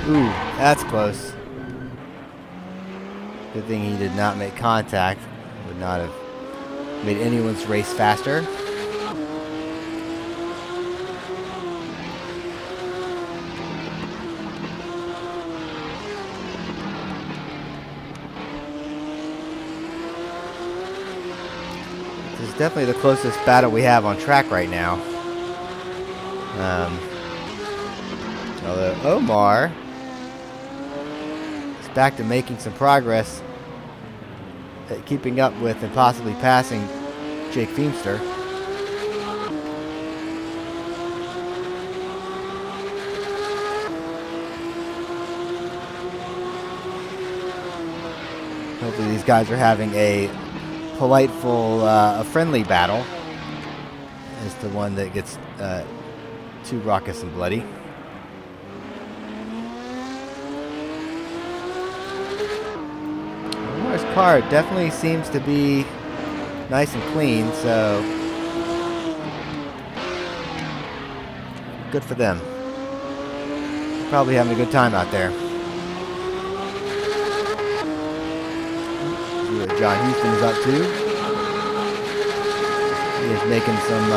Ooh, that's close. Good thing he did not make contact. Would not have made anyone's race faster. This is definitely the closest battle we have on track right now. Although Omar is back to making some progress at keeping up with and possibly passing Jake Feemster. Hopefully these guys are having a politeful, a friendly battle as to one that gets too raucous and bloody. Omar's car definitely seems to be nice and clean, so good for them. Probably having a good time out there. See what John Houston is up to. He is making some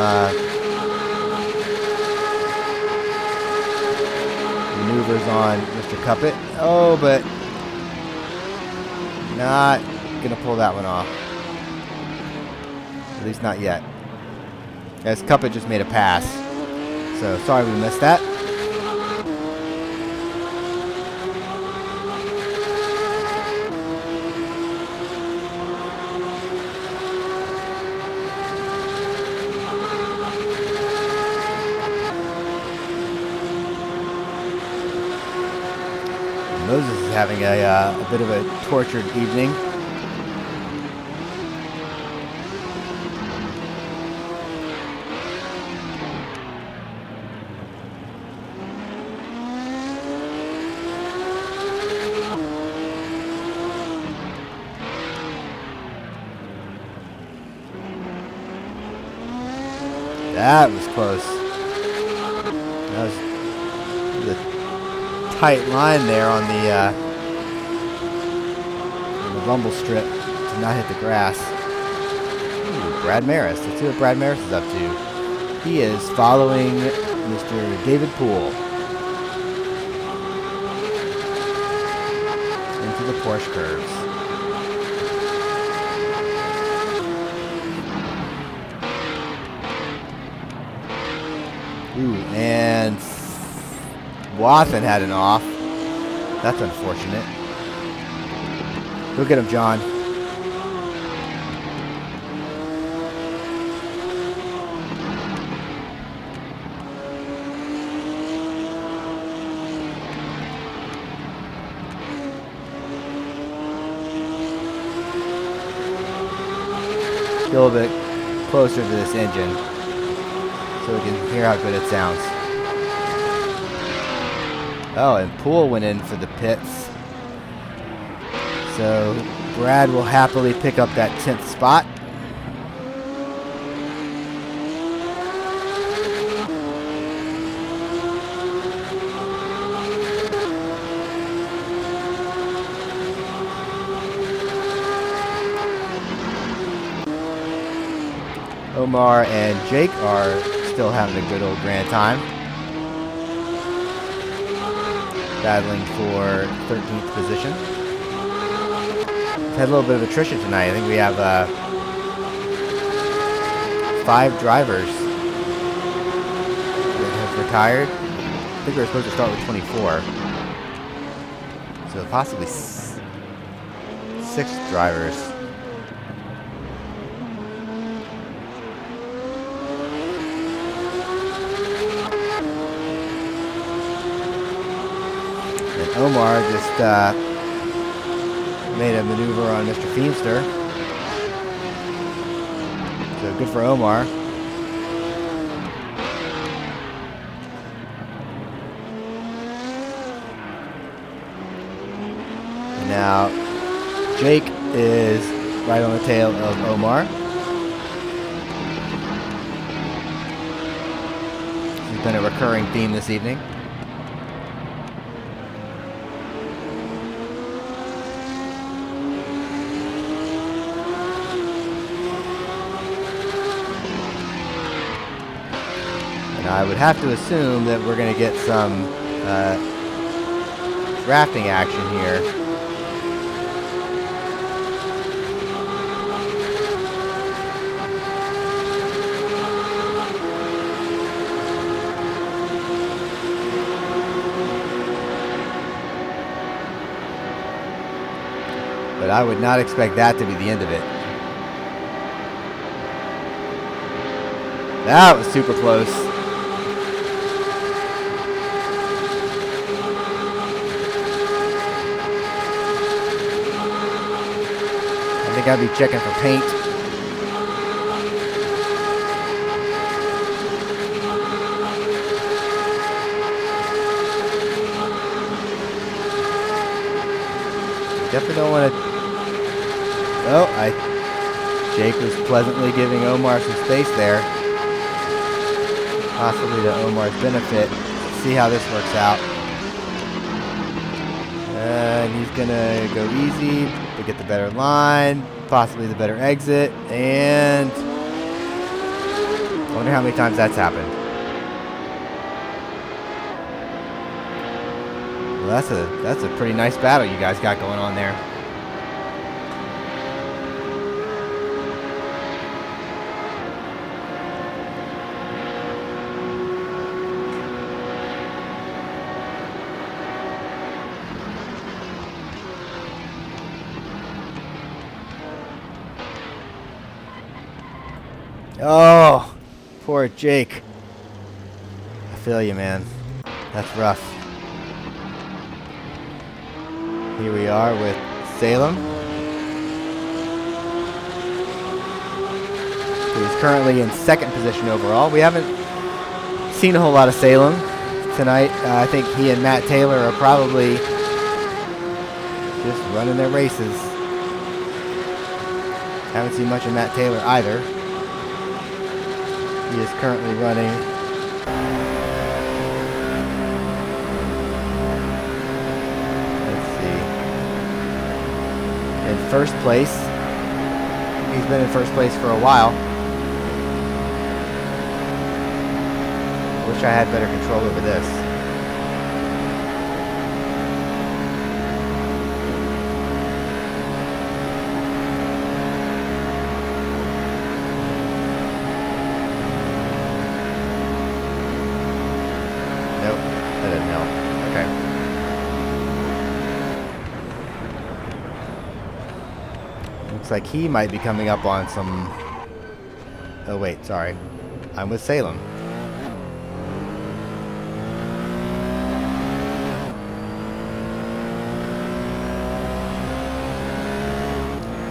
maneuvers on Mr. Cuppet. Oh, but not gonna pull that one off. At least not yet. As Cuppet just made a pass. So sorry we missed that. Moses is having a bit of a tortured evening. That was close. That was the tight line there on the rumble strip to not hit the grass. Ooh, Brad Maris. Let's see what Brad Maris is up to. He is following Mr. David Poole into the Porsche curves. Ooh, and Watson had an off. That's unfortunate. Go get him, John. Get a little bit closer to this engine so we can hear how good it sounds. Oh, and Poole went in for the pits. So Brad will happily pick up that 10th spot. Omar and Jake are still having a good old grand time. Battling for 13th position. We've had a little bit of attrition tonight. I think we have 5 drivers that have retired. I think we were supposed to start with 24. So possibly 6 drivers. Omar just made a maneuver on Mr. Feemster. So good for Omar. And now Jake is right on the tail of Omar. been a recurring theme this evening. And I would have to assume that we're going to get some drafting action here. But I would not expect that to be the end of it. That was super close. I think I'd be checking for paint. Definitely don't want to. Oh, Jake was pleasantly giving Omar some space there. Possibly to Omar's benefit. Let's see how this works out. And he's gonna go easy to get the better line, possibly the better exit, and I wonder how many times that's happened. Well, that's a pretty nice battle you guys got going on there. Oh, poor Jake. I feel you, man. That's rough. Here we are with Salem, who is currently in second position overall. We haven't seen a whole lot of Salem tonight. I think he and Matt Taylor are probably just running their races. Haven't seen much of Matt Taylor either. He is currently running in first place. He's been in first place for a while. Wish I had better control over this. Nope, that didn't help. Okay. Looks like he might be coming up on some... Oh wait, sorry. I'm with Salem.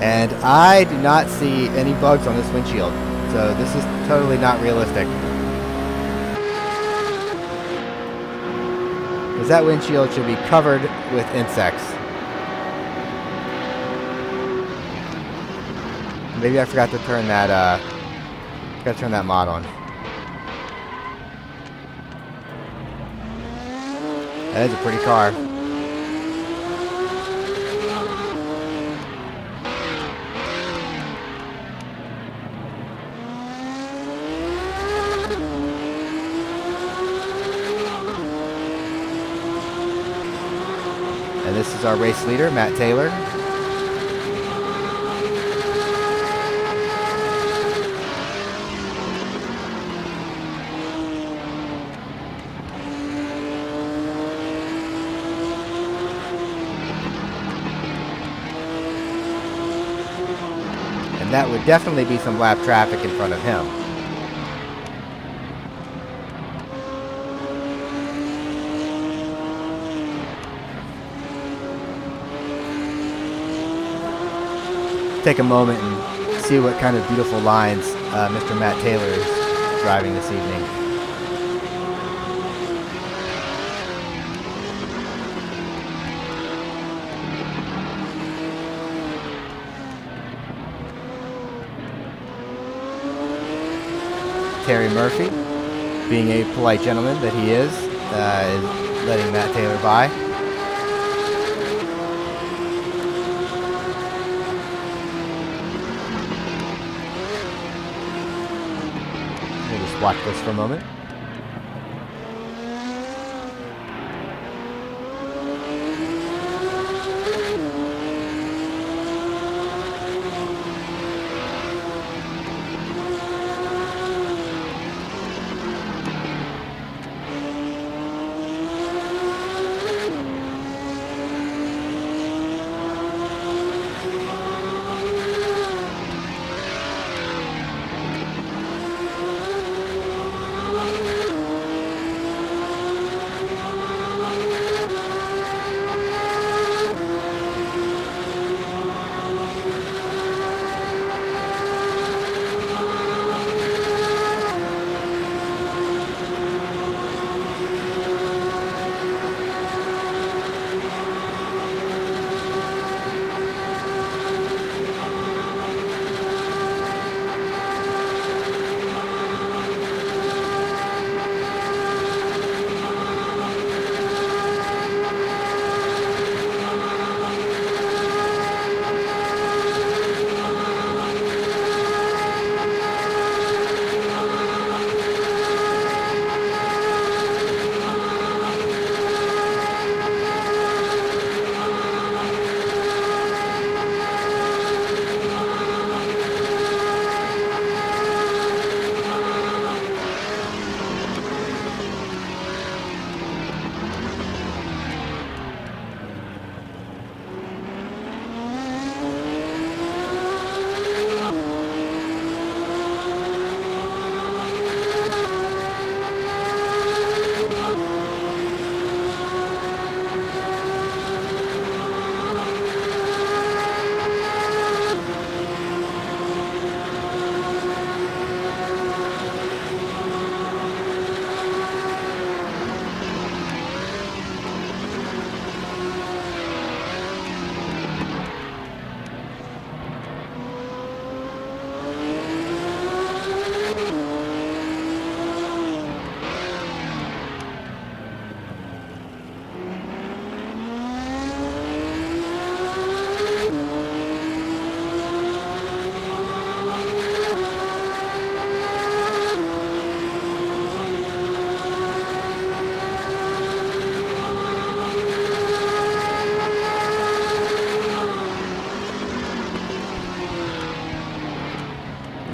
And I do not see any bugs on this windshield. So this is totally not realistic. Because that windshield should be covered with insects. Maybe I forgot to turn that mod on. That is a pretty car. And this is our race leader, Matt Taylor. And that would definitely be some lap traffic in front of him. Take a moment and see what kind of beautiful lines Mr. Matt Taylor is driving this evening. Terry Murphy being a polite gentleman that he is letting Matt Taylor by. We'll just watch this for a moment.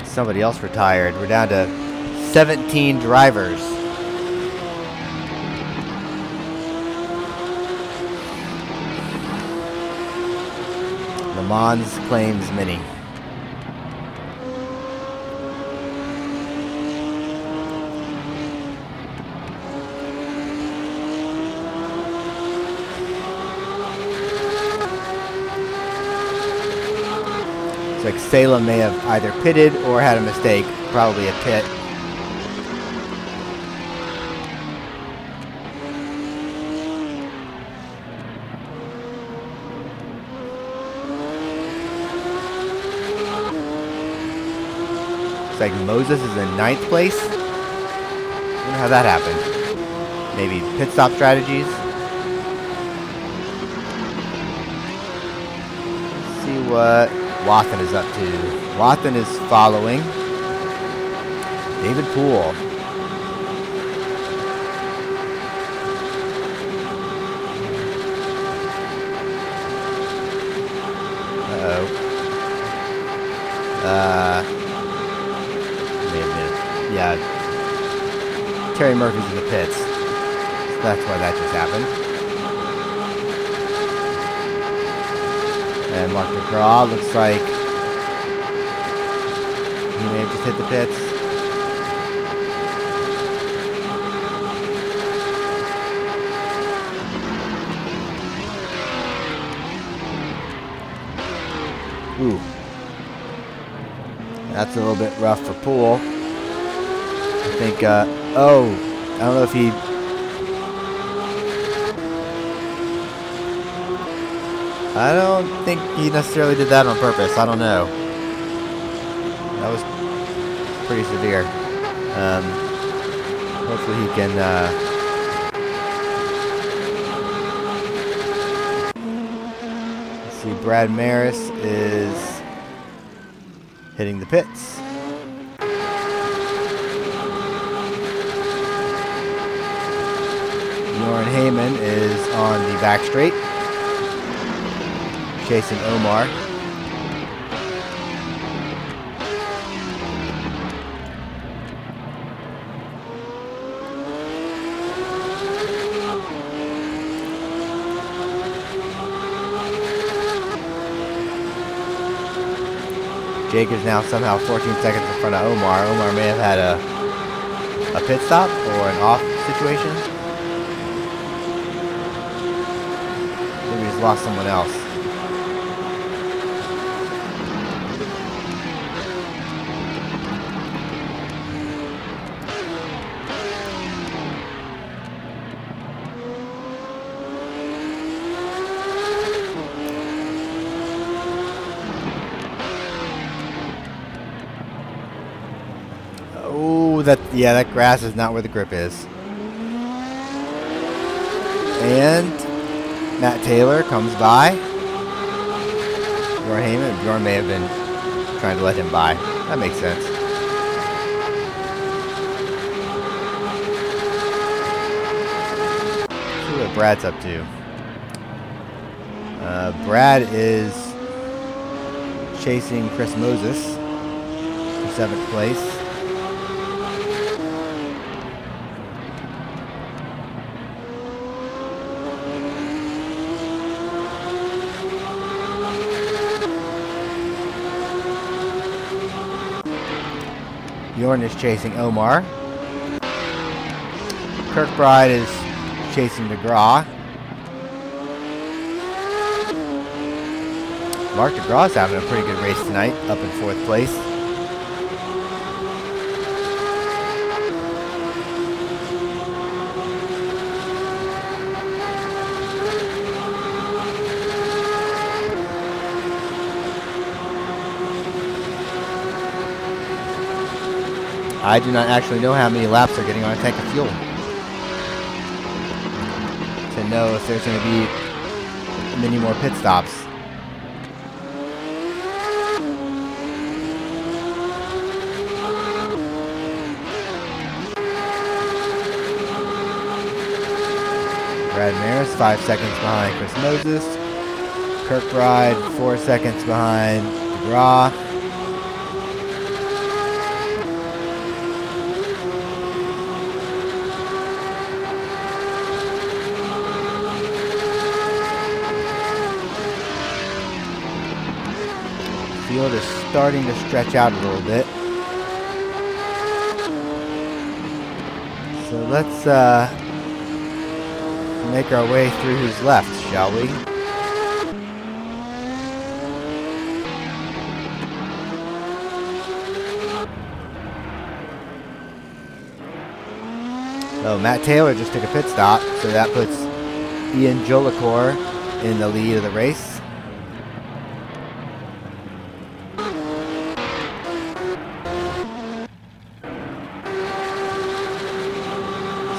Somebody else retired. We're down to 17 drivers. Le Mans claims many. It's like Salem may have either pitted or had a mistake, probably a pit. It's like Moses is in 9th place. I wonder how that happened. Maybe pit stop strategies. Let's see what Wathan is up to. Wathan is following David Poole. Yeah, Terry Murphy's in the pits. So that's why that just happened. And Mark McGraw looks like he may have just hit the pits. Ooh. That's a little bit rough for Poole. I think, oh, I don't know if he... I don't think he necessarily did that on purpose. I don't know. That was pretty severe. Hopefully he can let's see, Brad Maris is hitting the pits. Bjorn Heyman is on the back straight, chasing Omar. Jake is now somehow 14 seconds in front of Omar. Omar may have had a pit stop or an off situation. Maybe he's lost someone else. Oh, that grass is not where the grip is. And Matt Taylor comes by. Bjorn Heyman. Bjorn may have been trying to let him by. That makes sense. Let's see what Brad's up to. Brad is chasing Chris Moses for 7th place. Bjorn is chasing Omar. Kirkbride is chasing DeGraw. Mark DeGraw is having a pretty good race tonight, up in 4th place. I do not actually know how many laps they're getting on a tank of fuel to know if there's going to be many more pit stops. Brad Maris, 5 seconds behind Chris Moses. Kirkbride, 4 seconds behind DeGraw. Field is starting to stretch out a little bit. So let's make our way through who's left, shall we? Oh, Matt Taylor just took a pit stop, so that puts Ian Jolicoeur in the lead of the race.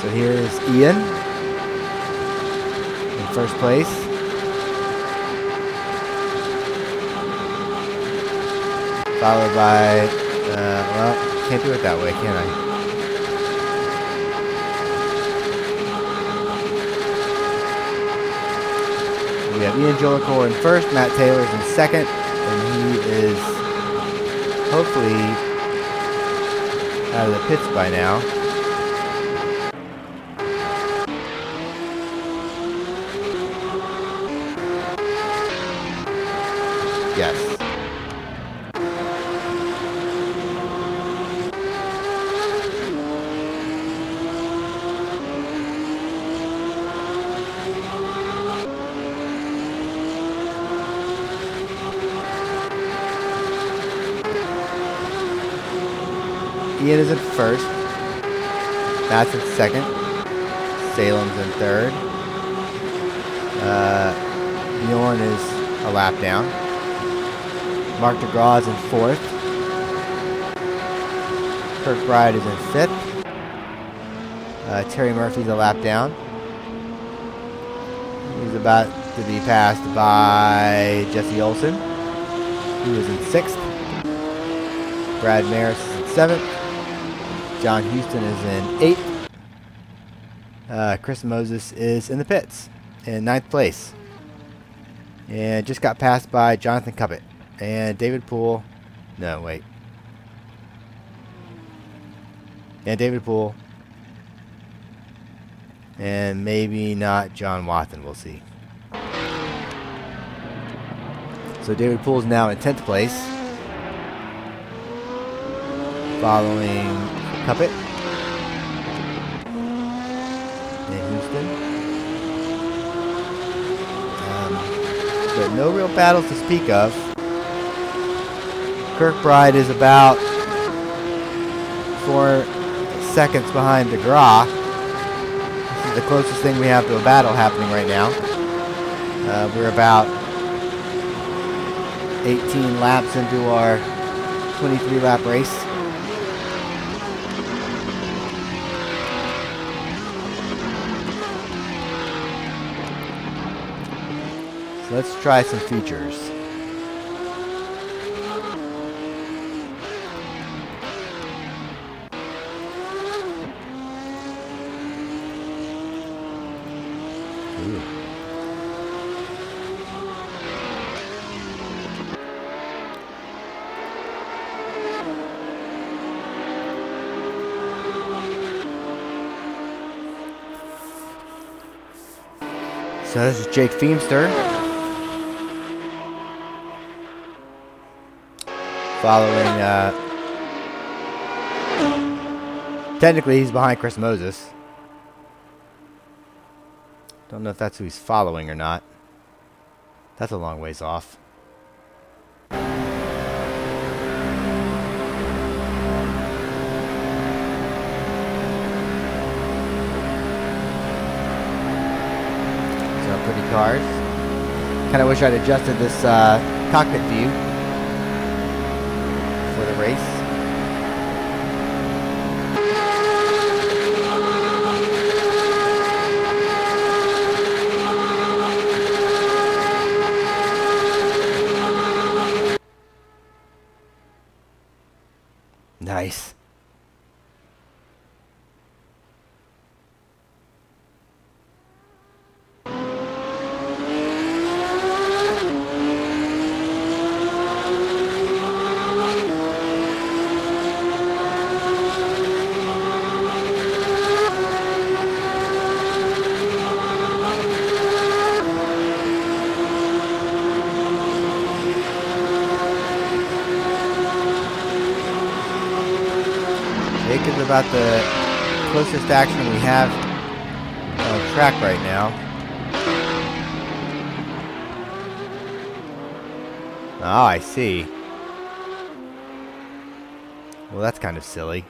So here is Ian in 1st place. Followed by, well, can't do it that way, can I? We have Ian Jolicoeur in 1st, Matt Taylor's in 2nd, and he is hopefully out of the pits by now. Yes. Ian is in 1st. Matt's in 2nd. Salem's in 3rd. Bjorn is a lap down. Mark DeGraw is in 4th. Kirkbride is in 5th. Terry Murphy's a lap down. He's about to be passed by Jesse Olson, who is in 6th. Brad Maris is in 7th. John Houston is in 8th. Chris Moses is in the pits in 9th place. And just got passed by Jonathan Cuppett. And David Poole. No, wait. And David Poole. And maybe not John Watson. We'll see. So David Poole's now in 10th place. Following Cuppett. And Houston. But no real battles to speak of. Kirkbride is about 4 seconds behind DeGraw. This is the closest thing we have to a battle happening right now. We're about 18 laps into our 23-lap race. So let's try some features. So this is Jake Feemster. Following, technically he's behind Chris Moses. Don't know if that's who he's following or not. That's a long ways off. Pretty cars. Kind of wish I'd adjusted this cockpit view for the race. Nice. Jake is about the closest action we have on track right now. Oh, I see. Well, that's kind of silly.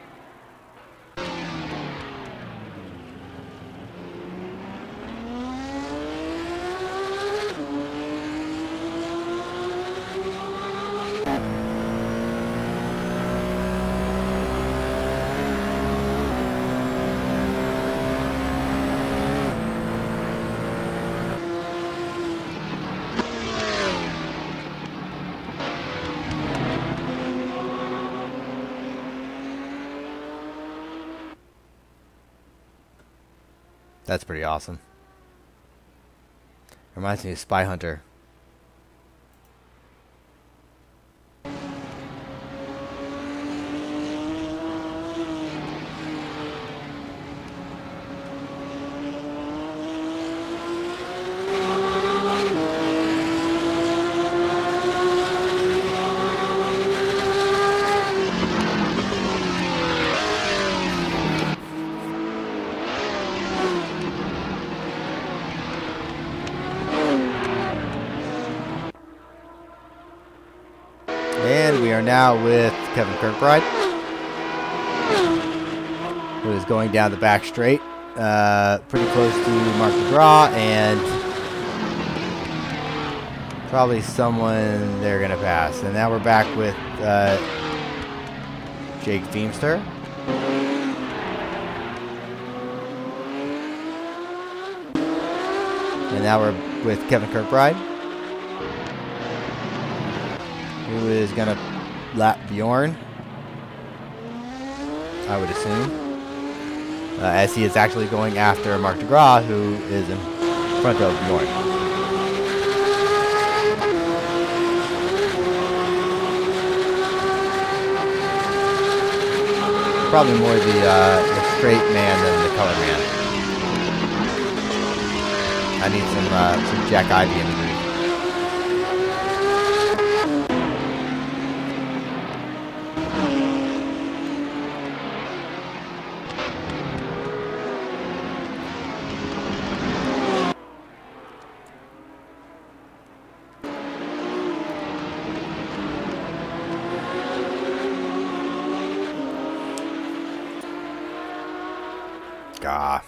That's pretty awesome. Reminds me of Spy Hunter. And we are now with Kevin Kirkbride, who is going down the back straight, pretty close to Mark DeGraw, and probably someone they're going to pass. And now we're back with Jake Feemster. And now we're with Kevin Kirkbride, who is going to lap Bjorn, I would assume, as he is actually going after Mark DeGraw, who is in front of Bjorn. Probably more the straight man than the color man. I need some Jack Ivy in the mood. Ah.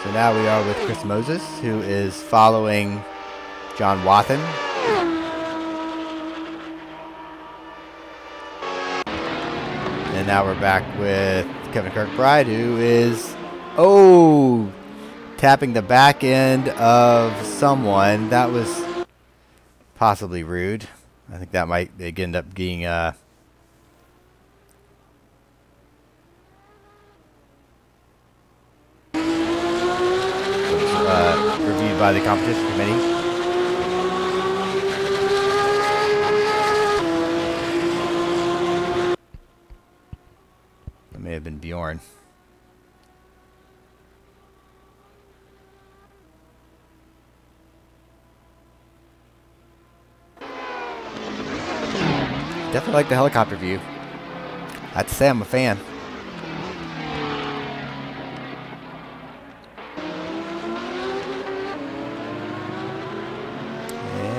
So now we are with Chris Moses, who is following John Wathen. And now we're back with Kevin Kirkbride, who is, tapping the back end of someone. That was possibly rude. I think that might end up being reviewed by the competition committee. That may have been Bjorn. Definitely like the helicopter view. I have to say I'm a fan.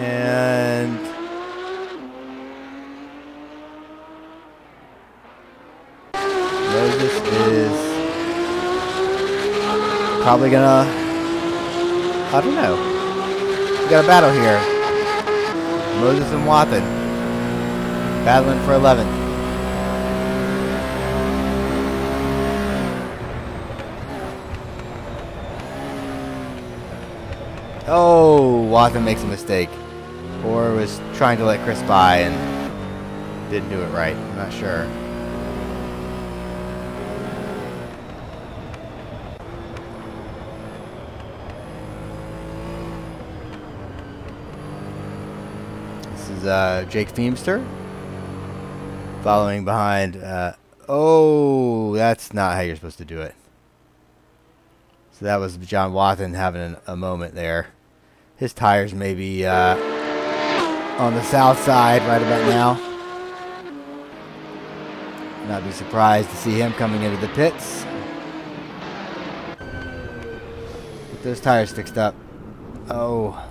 And Moses is probably gonna, I don't know. We got a battle here. Moses and Wathen battling for 11th. Oh, Wathen makes a mistake. Or was trying to let Chris by and didn't do it right. I'm not sure. This is Jake Feemster following behind. Oh, that's not how you're supposed to do it. So that was John Wathen having a moment there. His tires may be on the south side right about now. Not be surprised to see him coming into the pits. Get those tires fixed up. Oh.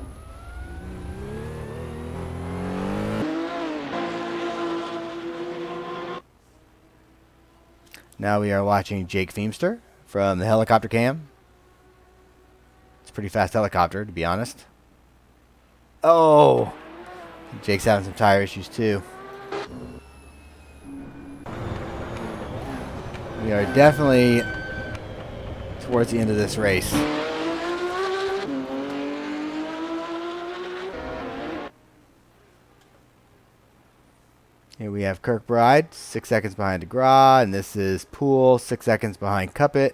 Now we are watching Jake Feemster from the helicopter cam. It's a pretty fast helicopter, to be honest. Oh! Jake's having some tire issues too. We are definitely towards the end of this race. Here we have Kirkbride, 6 seconds behind DeGraw, and this is Poole, 6 seconds behind Cuppet.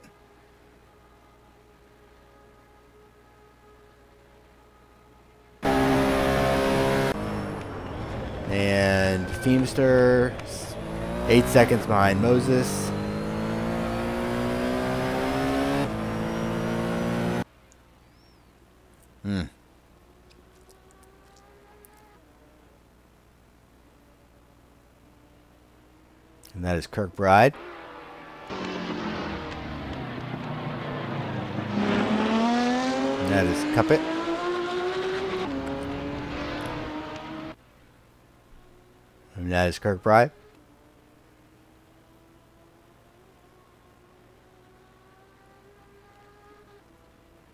And Feemster, 8 seconds behind Moses. And that is Kirkbride. And that is Cuppet. And that is Kirkbride.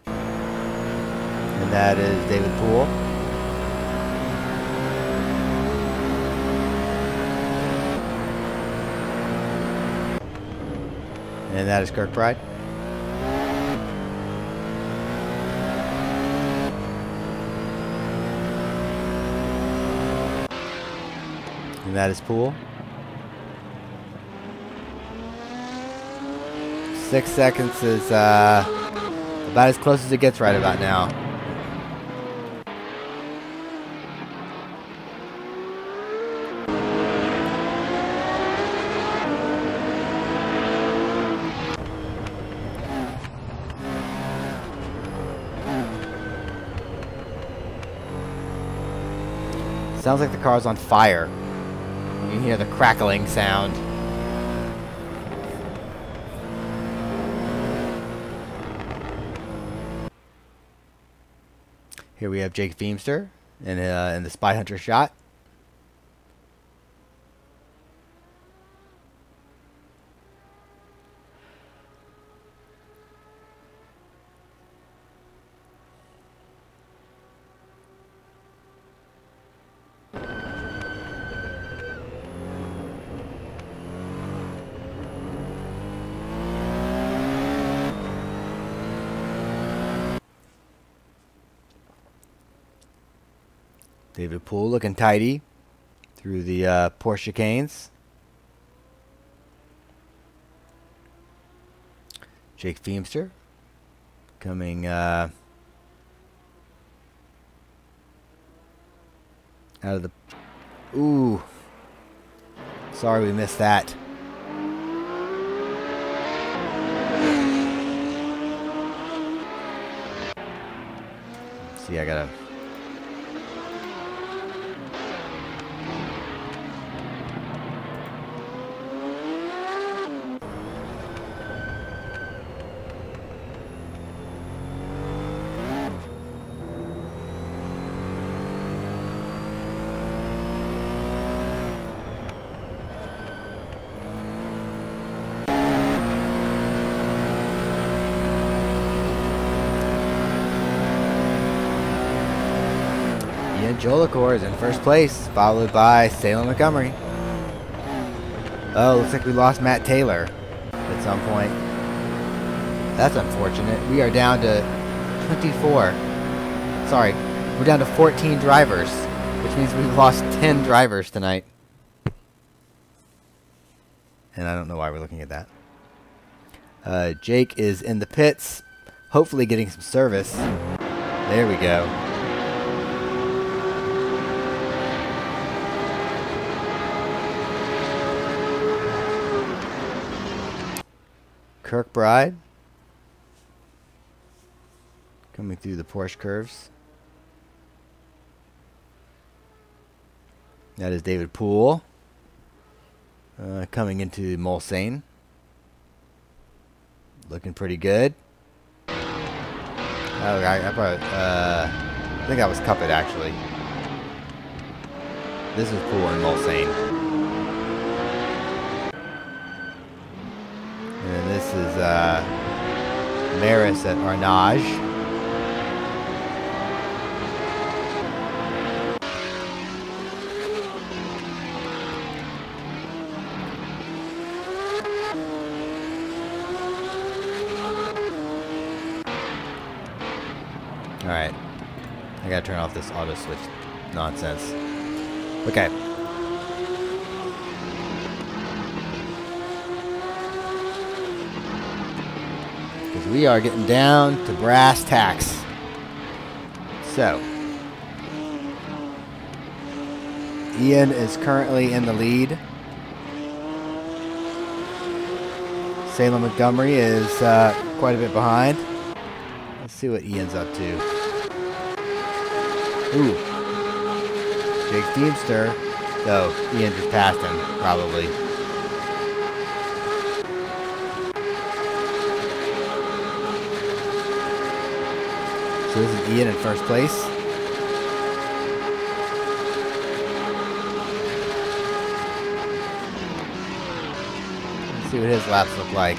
And that is David Poole. And that is Kirkbride. And that is Pool. 6 seconds is about as close as it gets right about now. Sounds like the car's on fire. You can hear the crackling sound. Here we have Jake Feemster in the Spy Hunter shot. David Poole looking tidy through the Porsche Chicanes. Jake Feemster coming out of the... Ooh. Sorry we missed that. Let's see, I gotta... Jolicoeur is in first place, followed by Salem Montgomery. Oh, looks like we lost Matt Taylor at some point. That's unfortunate. We are down to 24. Sorry, we're down to 14 drivers, which means we've lost 10 drivers tonight. And I don't know why we're looking at that. Jake is in the pits, hopefully getting some service. There we go. Kirkbride coming through the Porsche curves. That is David Poole coming into Mulsanne. Looking pretty good. Oh, I think that was Cuppet actually. This is Poole in Mulsanne. And this is Maris at Arnage. Alright. I gotta turn off this auto switch nonsense. Okay. We are getting down to brass tacks. So, Ian is currently in the lead. Salem Montgomery is quite a bit behind. Let's see what Ian's up to. Ooh. Jake Feemster. Oh, Ian just passed him, probably. So this is Ian in first place. Let's see what his laps look like.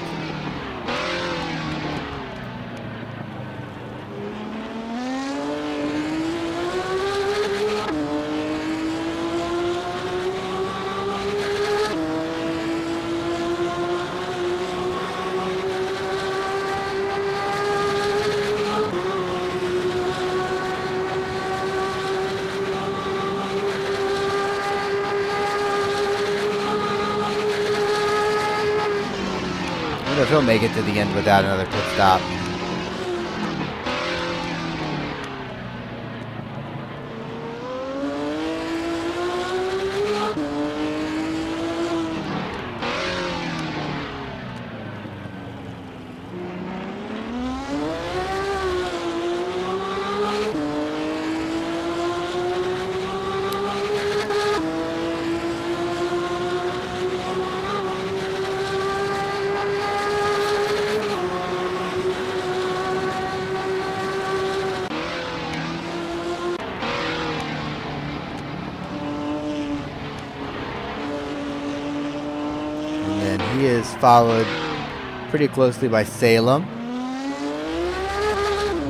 wonder if he'll make it to the end without another pit stop. He is followed pretty closely by Salem.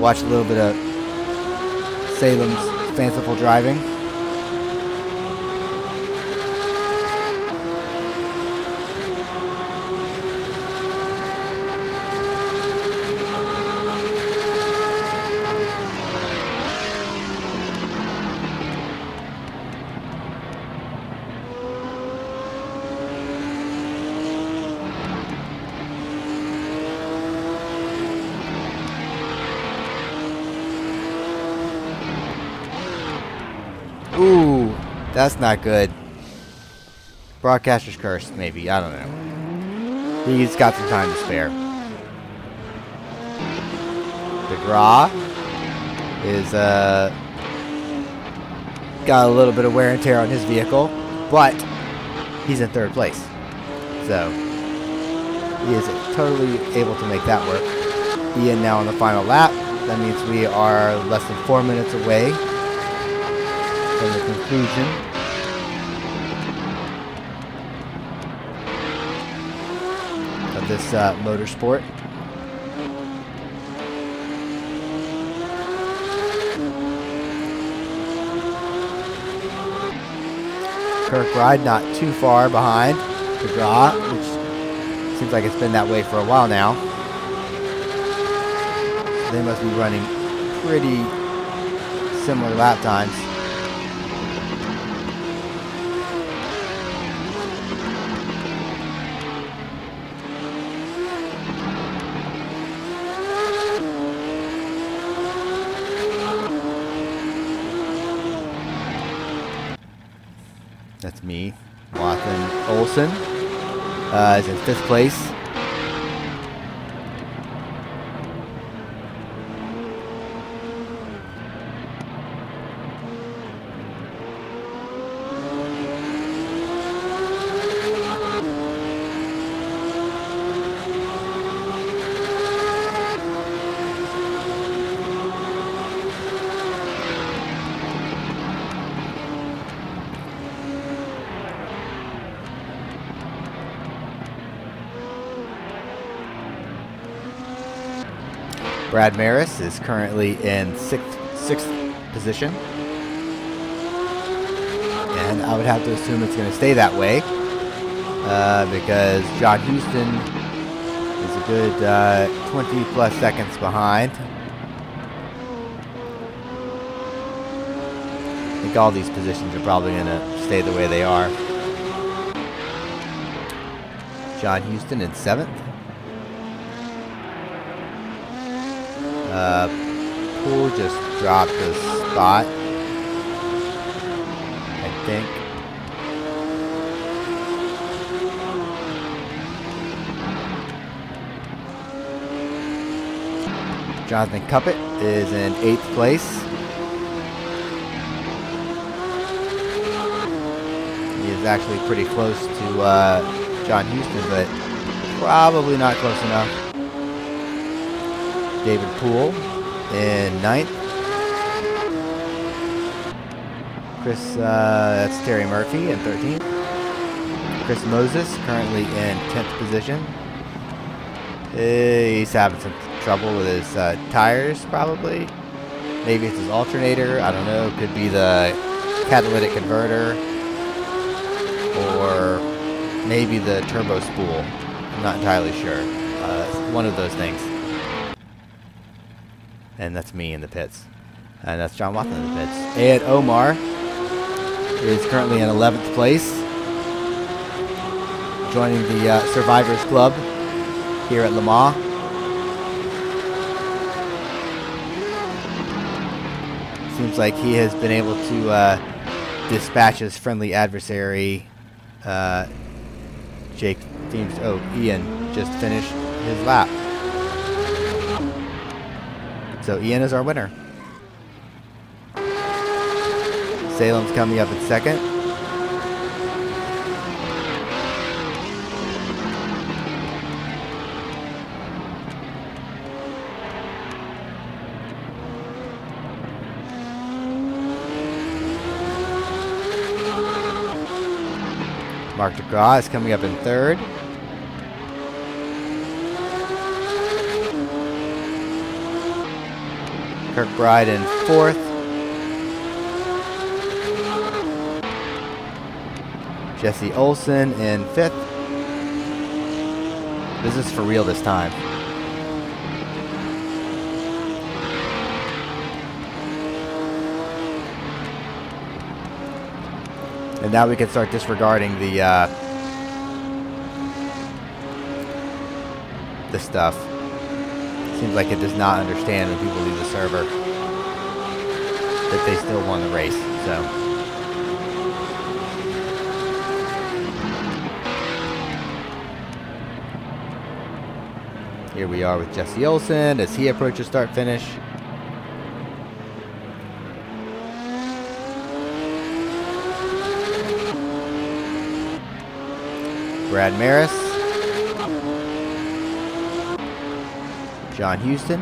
Watch a little bit of Salem's fanciful driving. Ooh, that's not good. Broadcaster's curse, maybe. I don't know. He's got some time to spare. DeGraw is got a little bit of wear and tear on his vehicle, but he's in third place. So he is totally able to make that work. Ian now on the final lap. That means we are less than 4 minutes away from the conclusion of this motorsport. Kirkbride not too far behind DeGraw, which seems like it's been that way for a while now. They must be running pretty similar lap times. That's me. Wathan Olson is in 5th place. Brad Maris is currently in sixth position. And I would have to assume it's going to stay that way because John Houston is a good 20 plus seconds behind. I think all these positions are probably going to stay the way they are. John Houston in 7th. Poole just dropped a spot, I think. Jonathan Cuppett is in 8th place. He is actually pretty close to John Houston, but probably not close enough. David Poole in 9th. That's Terry Murphy in 13th. Chris Moses currently in 10th position. He's having some trouble with his tires, probably. Maybe it's his alternator. I don't know. Could be the catalytic converter, or maybe the turbo spool. I'm not entirely sure. One of those things. And that's me in the pits. And that's John Wathan in the pits. Ed Omar is currently in 11th place, joining the Survivors Club. here at Le Mans. Seems like he has been able to dispatch his friendly adversary, Jake Teams. Oh, Ian just finished his lap. So Ian is our winner. Salem's coming up in second. Mark DeGraw is coming up in third. Kirkbride in fourth. Jesse Olsen in fifth. This is for real this time. And now we can start disregarding the stuff. Seems like it does not understand when people leave the server that they still won the race. So here we are with Jesse Olsen as he approaches start finish. Brad Maris, John Houston,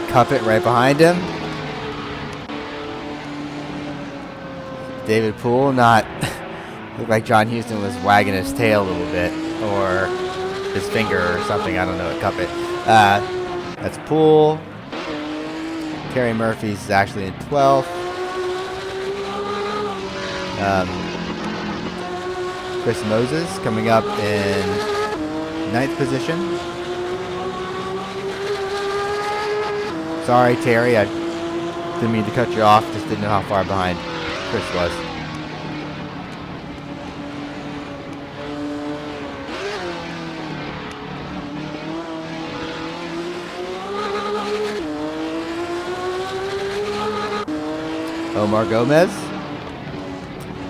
Cuppet right behind him. David Poole, not looked like John Houston was wagging his tail a little bit, or his finger or something. I don't know. Cuppet. That's Poole. Terry Murphy's actually in 12th. Chris Moses coming up in 9th position. Sorry, Terry, I didn't mean to cut you off. Just didn't know how far behind Chris was. Omar Gomez,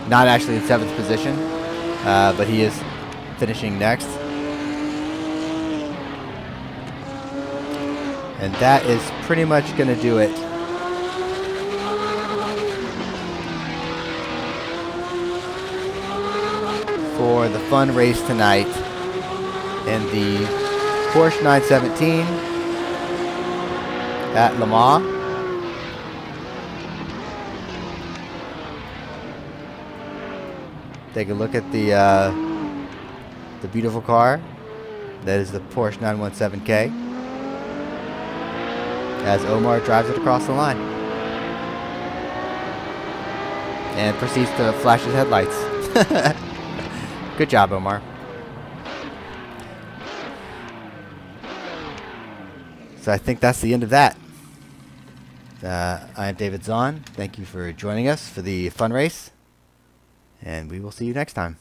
not actually in 7th position, but he is finishing next. And that is pretty much going to do it. For the fun race tonight in the Porsche 917 at Le Mans. Take a look at the beautiful car. That is the Porsche 917K. As Omar drives it across the line and proceeds to flash his headlights. Good job, Omar. So I think that's the end of that. I am David Zahn. Thank you for joining us for the fun race, and we will see you next time.